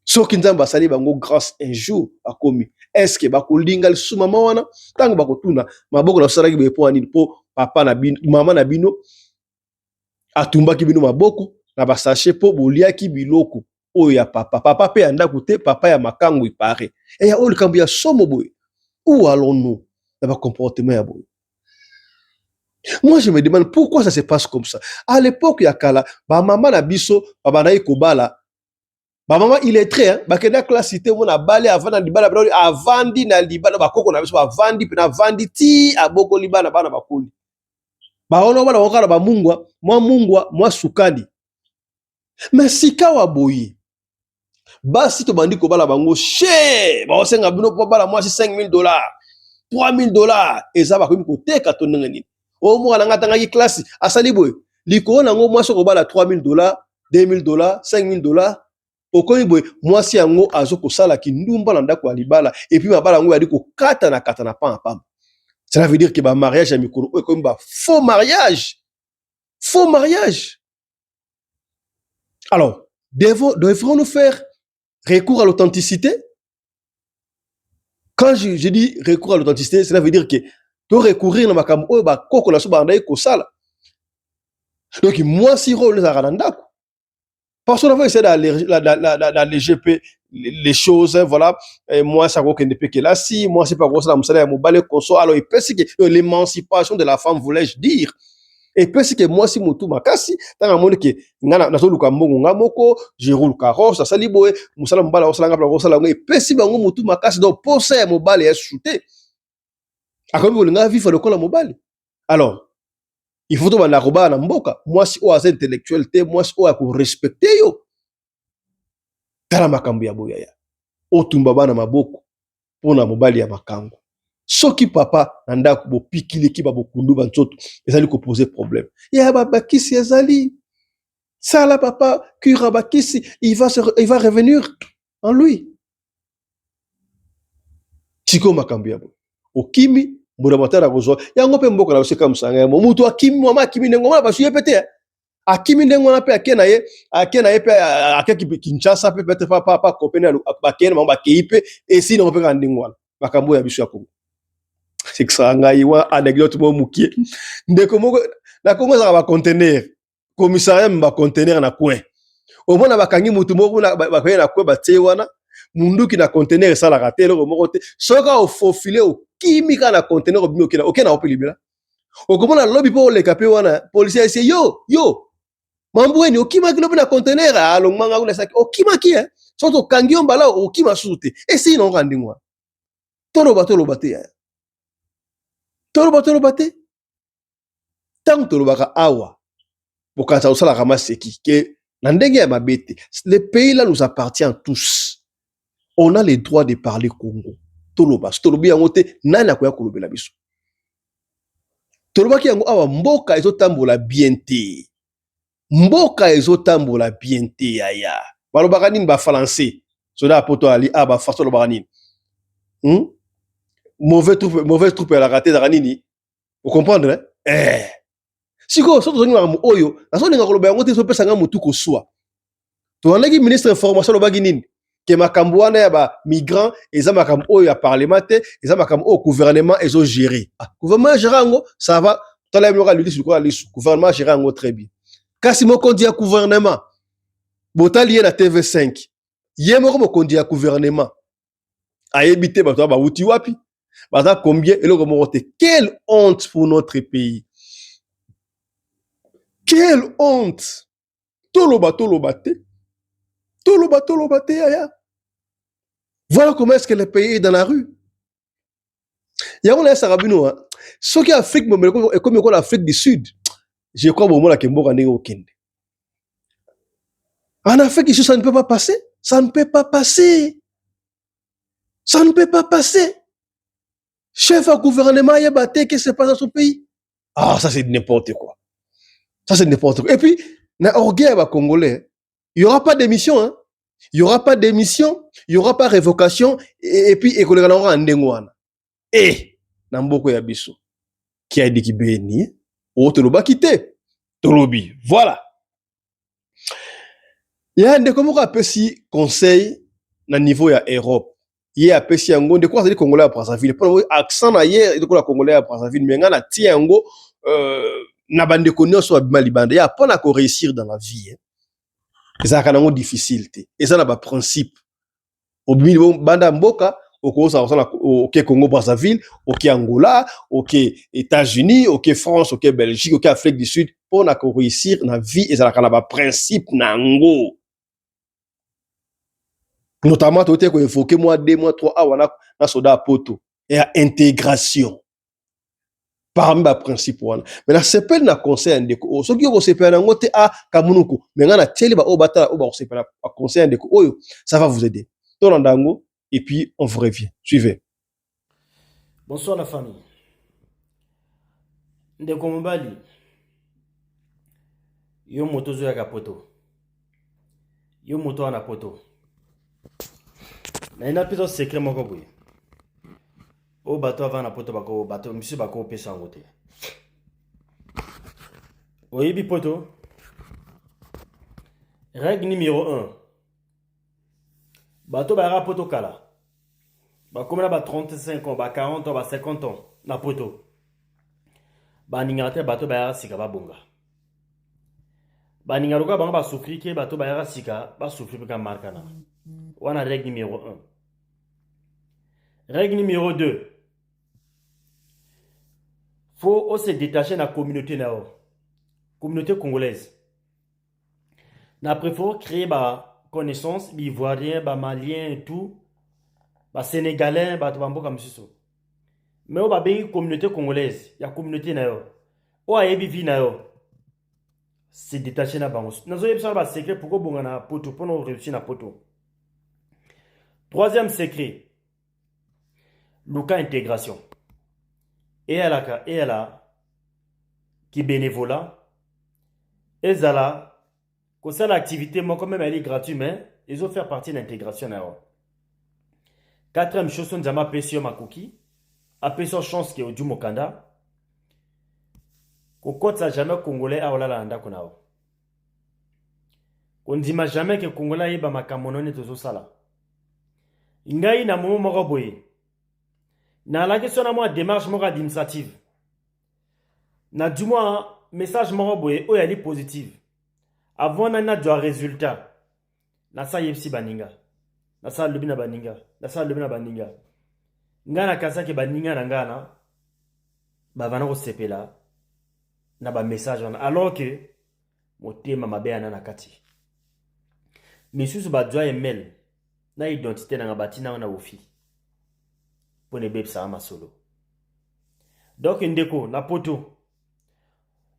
soki nzamba sali bango grâce un jour akomi est-ce que bakolinga lisusu mama wana tango bakotuna maboko na salaki bepo ani po papa na bino mama na bino atumbaki bino maboko na basache po boliaki biloko oyo ya papa pe anda kote papa ya makango ipare et ya oyo kambu ya somo boy où allons-nous dans le comportement ya boy. Moi, je me demande pourquoi ça se passe comme ça. À l'époque, il y a Kala, ba maman na biso, ba na ikobala. Ba maman il est très hein, ba kena classe cité on a balé avant na libala avandi na libala ba koko na biso avandi pe na vandi ti aboko libala bana bakoli. Ba ono bana okala ba mungwa, moi sukali. Mais sika wa boyi. Basi to bandi kobala bango che, ba osenga bino po bala moi $5,000, $3,000 eza ba komi koteka to ndenge o mo na ngata ngaki classe asali boy likolo nango mwasi ko bala $3,000 $2,000 $5,000 okoyi boy mwasi yango azoko sala kindumba na ndako ya libala et puis mabala yango yadi ko kata na pam cela veut dire que ba mariage ya mikolo o comme ba faux mariage alors devons-nous faire recours à l'authenticité? Quand je dis recours à l'authenticité, cela veut dire que tu recourir à makambo oyo ba koko na so ba ndai ko sala. Donc moi si rôle za rananda ko. Parce qu'on va essayer d'alléger les choses voilà et moi ça ko kende pe que là si moi c'est pas gros ça musala ya mobale konso alors il peut que l'émancipation de la femme voulais-je dire et puis c'est que moi si mutu makasi tanga moni ke ngana nazo luka mbongo ngamoko je roule carrosse ça sali boye musala mbala osala ngapla osala ngo et puis si bango mutu makasi donc posa ya mobale ya shooter akomi bolinga vivre le kola mobile alors il faut to bana roba na mboka moi si o aza intellectuel te moi si o a ko respecter yo tala makambo ya boya ya o tumba bana maboko pona mobile ya makango soki papa nanda ko bopikili ki ba bokundu ba nzoto ezali ko poser problème ya baba kisi ezali sala papa kura bakisi il va revenir en lui tiko makambo ya bo okimi mbura matara kozo yango pe mboka na oseka musanga mo mutu akimi mama akimi ndengo mama basuye pete akimi ndengo na pe akena ye pe akeki Kinshasa pe pete papa kopena bakena mama bakeipe et sinon pe kandingo wana makambo ya biso ya Kongo c'est que ça ngai wa anecdote mo mukie ndeko moko na Kongo za ba conteneur commissariat ba conteneur na coin au moins na bakangi mutu moko na ba na coin ba tie wana munduki na conteneur sala ratelo moko te soka au faufilé au kimika na conteneur bino okena opelibela okomona lobby po le kapé wana policier c'est yo mambweni okima kilo na conteneur alongmanga una saki okima ki soto kangio mbala okima sute et sinon randingwa tolo bate tant tolo baka awa bokata osala ramaseki ke na ndenge ya mabete le pays là nous appartient tous. On a le droit de parler Congo. Toloba, tolobi yango te nani akoya kolobela biso. Toloba ki yango awa mboka ezotambola bien te. Mboka ezotambola bien te yaya. Balobaka nini ba français. Soda poto ali ba faso lobaka nini. Mauvaise troupe ya la raté za nini. Vous comprendre Siko soto zongi ngam oyo, naso ninga koloba yango te so pesa nga mutu ko swa. To andaki ministre information lobaki nini. Que makambo wana ya ba migrants eza makambo oyo ya parlement te eza makambo o gouvernement ezo gérer gouvernement gérango ça va tala myoka lui sur quoi lisu gouvernement gérango très bien kasi mokondi ya gouvernement botali ye na TV5 ye moko mokondi ya gouvernement ayebite bato ba wuti wapi baza combien eloko moko te quelle honte pour notre pays quelle honte toloba te yaya. Voilà comment est-ce que le pays est dans la rue. Yango na sarabino ce qui Afrique est comme l'Afrique du Sud. Je crois au moment là que mboka ndenge okende. En Afrique, ici, ça ne peut pas passer. Ça ne peut pas passer. Ça ne peut pas passer. Chef à gouvernement, il y a battu, qu'est-ce qui se passe dans son pays? Ah, ça c'est n'importe quoi. Ça c'est n'importe quoi. Et puis, na orgueil à Congolais, il n'y aura pas d'émission, hein. Il n'y aura pas d'émission, il n'y aura pas révocation, et puis, il y aura un ndengouana. Et, Namboko Yabiso, qui a dit qu'il béni, ou Toloba quitté. Tolobi, voilà. Il y a un de comment on appelle si conseil, na niveau ya Europe. Il y a appelé si yango, de quoi c'est Congolais à Brazzaville. Pour accent ailleurs, de quoi la Congolais à Brazzaville, mais on a tia yango, na bande konyo so abimalibande. Il y a pas na réussir dans la vie, hein. Et ça a quand difficile, et ça n'a pas principe. Au milieu banda mboka, au Congo Brazzaville, au Angola, au États-Unis, au France, au Belgique, au Afrique du Sud, pour na réussir dans la vie, et ça n'a pas principe nango. Notamment, tu as évoqué moi 2 mois 3 ah wana na soda poto et à intégration. Parmi les principes wana. Mais la CPL na conseil ndeko. Ce qui est CPL na ngote a kamunuko. Mais ngana teli ba obata oba CPL na conseil ndeko. Oyo, ça va vous aider. Tolandango et puis on vous revient. Suivez. Bonsoir la famille. Ndeko Mobali. Yo moto zo ya kapoto. Yo moto ana poto. Na ina piso secret moko boye. O bato avant na poto bako bato monsieur bako pesa ngote. Oyebi poto. Règle numéro 1. Bato ba poto kala. Ba comme là ba 35 ans, ba 40 ans, ba 50 ans na poto. Ba ningate bato ba sika ba bonga. Ba ningaruka banga ba souffrir ke bato ba sika ba souffrir ka marka na. Wana règle numéro 1. Règle numéro 2. Faut se détacher de la communauté nao. Communauté congolaise. Na préféré créer ba connaissance, bi ivoirien, ba malien et tout, ba sénégalais, ba tobambo comme ça. Mais on ba bien communauté congolaise, ya communauté nao. O ayebi vi nao. Se détacher na bango. Nazo yebisa ba secret pourquoi bonga na poto, pour nous réussir na poto. Troisième secret. Luka intégration. Et elle a qui bénévolat. Et zala, que ça l'activité, moi quand même elle est gratuite, mais ils ont fait partie de l'intégration. Quatrième chose, on a apprécié ma cookie. Apprécié chance qui est au du Mokanda. Qu'on compte ça jamais congolais à Olala anda konao. On dit jamais que congolais est ma camonone tout ça. Ngai na momo moko boye. Na la question na moi démarche moko administrative. Na du moins message moko boye o yali positive. Avant na doit résultat. Na sa yepsi baninga. Na sa lobina baninga. Na sa lobina baninga. Ngana kasa ke baninga na ngana. Ba vana ko sepela. Na ba message wana alors que motema mabe na kati. Misusu ba doit email. Na identité na ngabati na ofi. Pour ne bebsa ma solo. Donc ndeko na poto.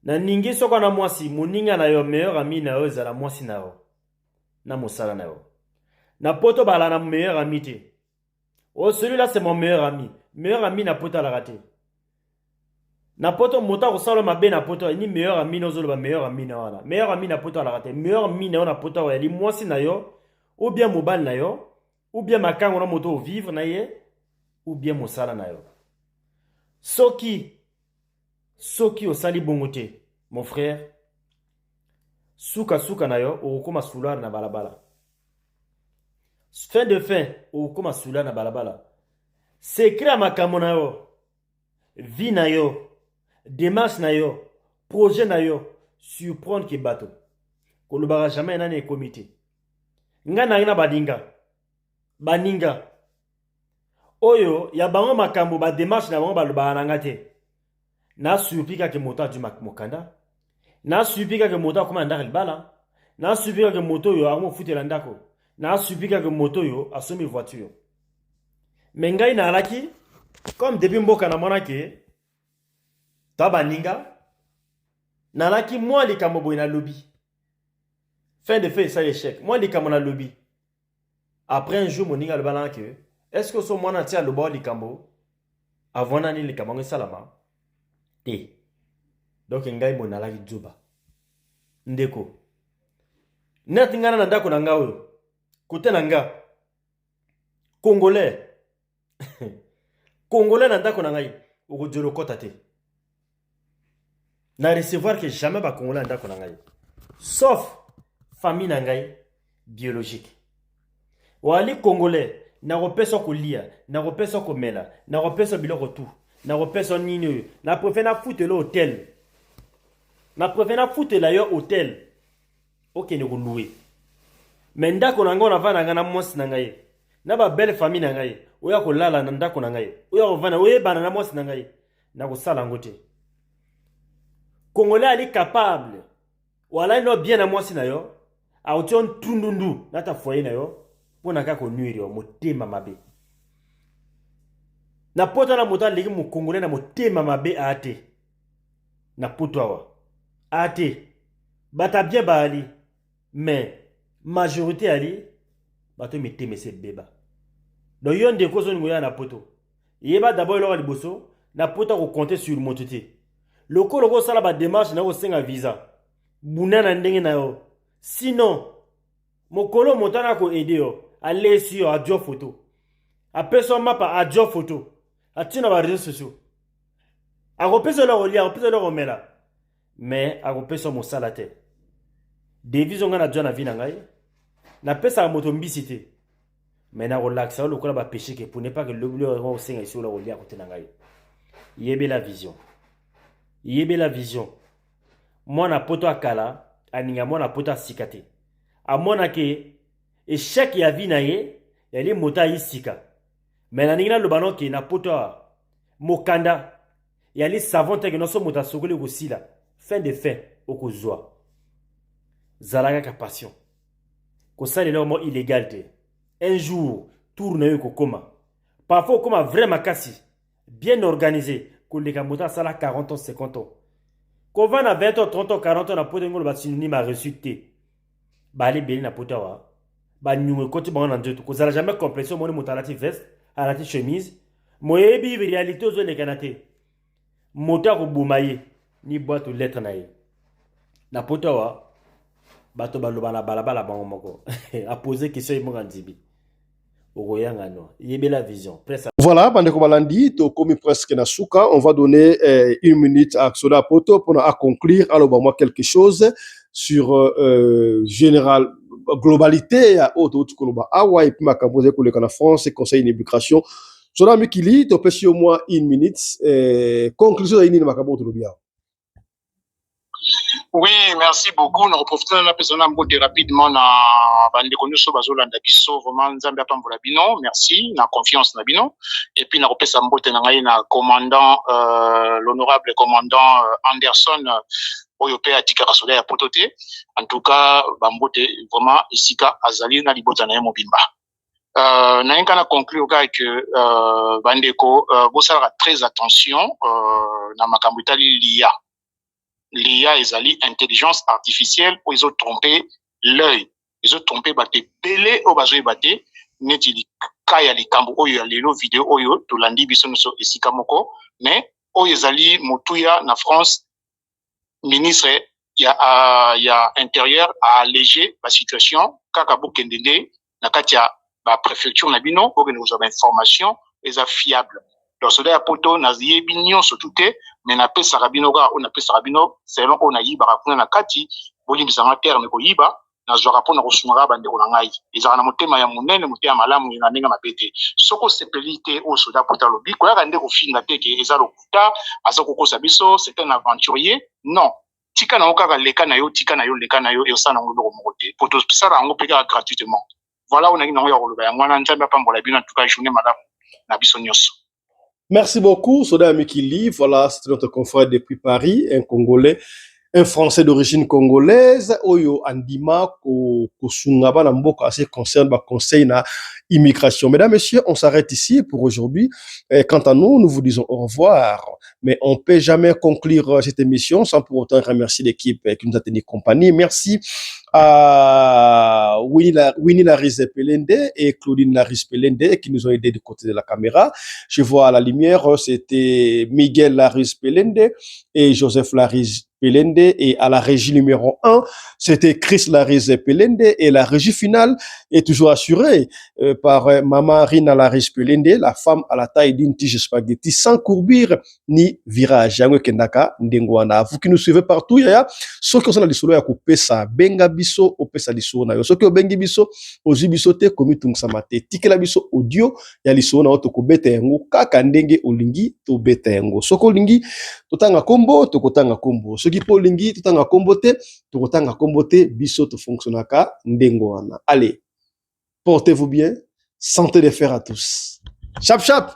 Na ningi soko na mwasi moninga na yo meilleur ami na yo zala mwasi na yo. Na mosala na yo. Na poto bala na meilleur ami te. Oh celui-là c'est mon meilleur ami. Meilleur ami na poto la raté. Na poto mota ko sala mabe na poto ni meilleur ami no zolo ba meilleur ami na wana. Meilleur ami na poto la raté. Meilleur ami na yo na poto ya li mwasi na yo ou bien mobile na yo ou bien makango na moto vivre na ye ou bien mosala na yo. Soki osali bongote, mon frère, suka na yo, okoma soulard na balabala. Fin de fin, okoma soulard na balabala. Secret makambo na yo, vie na yo, démarche na yo, projet na yo, surprendre ke bato. Kolobara jamais na ne comité. Nga na baninga. Oyo, ya bango makambo ba démarche na bango balobara na ngate. Na supika ke moto du mokanda. Na supika ke moto akoma ndaka libala. Na supika ke moto yo amo futela ndako. Na supika ke moto yo asomi voiture. Mengai na alaki comme depuis mboka na mona ke ta baninga na alaki moi likambo boy na lobby. Fin de fait, ça échec. Moi, je suis mon lobby. Après un jour, mon nigga le balan que est-ce que ce moi n'a tia le bord du cambo avant d'année le cambo salama te donc ngai mon ala juba ndeko net ngana na ndako na ngao côté na nga congolais congolais na ndako na ngai o jolo kota te na recevoir que jamais ba congolais na ndako na ngai sauf famille na ngai biologique wali congolais na repeso kolia na repeso komela na repeso biloko tu na repeso nini na préfère na foutre le hôtel na préfère na foutre la yo hôtel OK ne ko louer mais ndako na ngo na vana ngana mwasi na ngai na ba belle famille na ngai oya ko lala na ndako na ngai oya ko vana oye bana na mwasi na ngai na ko sala ngote congolais ali capable wala no bien na mwasi na yo a otion tundundu na ta foyer na yo pona ka ko nuire motema mabe na poto na mota leki mu congolais na motema mabe ate na poto awa ate bata bien bali mais majorité ali bato meteme se beba donc yon de kozo ngoya na poto yeba d'abord lo liboso na poto ko compter sur motete lokolo ko sala ba démarche na ko senga visa bunana ndenge na yo sinon mokolo motana ko aider yo aller sur a job photo a personne mapa a job photo a tina ba réseaux sociaux a repesa lo lia repesa lo romela mais a repesa mo salate devise nga na jona vina ngai na pesa moto mbisité mais na relaxa lo kola ba péché que pour ne pas que le au senga ici lo lia côté na ngai yebe la vision moi na poto akala aninga moi na poto sikate a mona ke échec ya vie na ye yali mota isika mais na ningina lobano ke na poto mokanda yali savante ke no so mota sokole ko sila fin de fin okozwa zalaka ka passion ko sale lo mo illégalité un jour tourne yo ko koma parfois comme vraiment kasi bien organisé ko le mota sala 40 ans 50 ans ko va na 20 ans 30 ans 40 ans na poto ngolo ba synonyme a reçu te ba ali beli na poto wa ba nyungu koti ba na njoto ko zala jamais complexe mo ni mutalati veste alati chemise moyebi réalité zo le kanate mota ko bumaye ni boîte aux lettres na ye na poto wa bato baloba na balabala bango moko a poser question mo ngandibi okoyanga no yebe la vision presse. Voilà, bandeko balandi to komi presque na suka, on va donner 1 minute à Soda Poto pour conclure alors moi quelque chose sur général globalité à autre koloba awa et puis ma kamboze ko le kana France conseil d'immigration Soda Mikili to pesi au moins 1 minute conclusion de ma kamboze lo bien. Oui, merci beaucoup. Nous profitons de la personne rapidement na bande konuso bazolanda biso vraiment nzambe apambola bino. Merci, na confiance na bino. Et puis na repesa mbote na ngai na commandant l'honorable commandant Anderson oyo pe atika kasoda ya potote. En tout cas, bambote vraiment isika azali na libota na ye mobimba. Na yenka na conclure que bandeko bosala très attention na makambo itali liya. L'IA ezali intelligence artificielle où ils ont trompé l'œil. Ils ont trompé bate belé au bazo bate neti li kaya li kambo oyo ya lelo vidéo oyo to landi biso noso esika moko mais oyo ezali motuya na France ministre ya intérieur a allégé la situation kaka bokendende na kati ya ba préfecture na bino pour que nous avons information eza fiable. Donc cela poto na yebi nyonso tuté mais na pesa rabino ga on a pesa rabino selon on a yiba rakuna na kati boli bizanga terme ko yiba na zo rapona ko sunga bande ko ngai ezana na motema ya munene motema malamu na ninga mapete soko sepelite o soda poto lobi ko ya ndeko finga teke ezalo kuta azako kosa biso c'est un aventurier non tika na okaka leka na yo tika na yo leka na yo e osana ngolo ko mokote poto sala ngo peka gratuitement voilà on a ngi ya koloba ya ngwana nzambe pambola bino en tout cas journée madame na biso nyonso. Merci beaucoup, Soda Mikili. Voilà, c'est notre confrère depuis Paris, un Congolais. un Français d'origine congolaise, Oyo Andima, Kosungaba Namboka, assez concerne le conseil na immigration. Mesdames, Messieurs, on s'arrête ici pour aujourd'hui. Quant à nous, nous vous disons au revoir. Mais on ne peut jamais conclure cette émission sans pour autant remercier l'équipe qui nous a tenu compagnie. Merci à Winnie Laris Pelende et Claudine Laris Pelende qui nous ont aidés du côté de la caméra. Je vois à la lumière, c'était Miguel Laris Pelende et Joseph Laris Pelende, et à la régie numéro 1, c'était Chris Laris Pelende, et la régie finale est toujours assurée par Maman Rina Laris Pelende, la femme à la taille d'une tige spaghetti sans courbure ni virage. Vous qui nous suivez partout, yaya, ceux qui sont dans l'isolo ya kupesa benga biso opesa lisolo na yo, ceux qui bengi biso ozi biso te komi tungsamate tikela biso audio ya lisolo na oto kubeta yango kaka ndenge olingi to beta yango, soko olingi totanga kombo tokotanga kombo, soki po olingi totanga kombo te tokotanga kombo te, biso to fonctionnaka ndengo wana. Allez, portez-vous bien, santé de fer à tous. Chap chap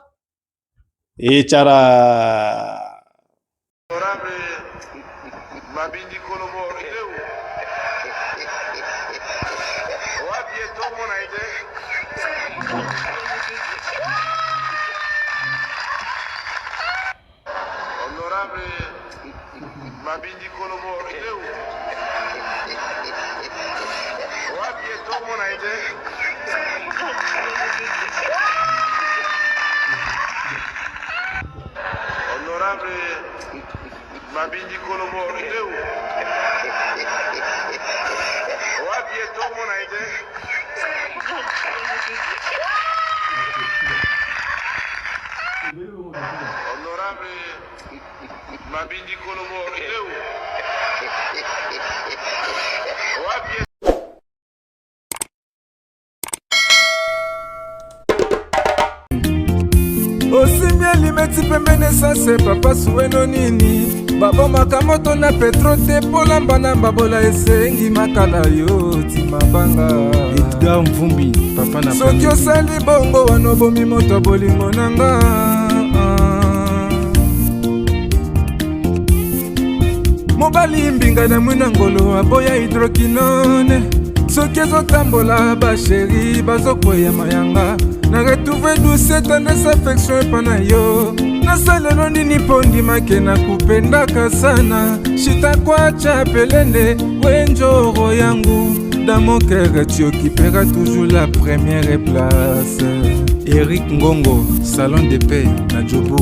et tchara. Mabindi Kolobo ideu wapi etomo na ide honorable Mabindi Kolobo ideu wapi etomo na ide honorable Mabindi Kolobo ideu wapi etomo na ide honorable Mabindi Kolobo ideu wapi osimbi elimeti pembene sase papa suweno nini babomaka moto na petro te polamba na babola esengi makala yo timabanga Edgar Mvumbi papa na soki osali bongo wana obomi moto bolingo nanga mobali mbinga na mwina ngolo aboya hydroquinone soki ezotambola basheri bazokweya mayanga na retrouve douce tendresse affection epa na yo nasalelo nini mpo ndimake na kupendaka sana shitakwacha pelende wenjoro yangu dans mon cœur tu occuperas toujours la première place. Eric Ngongo, salon de paix na Jobo.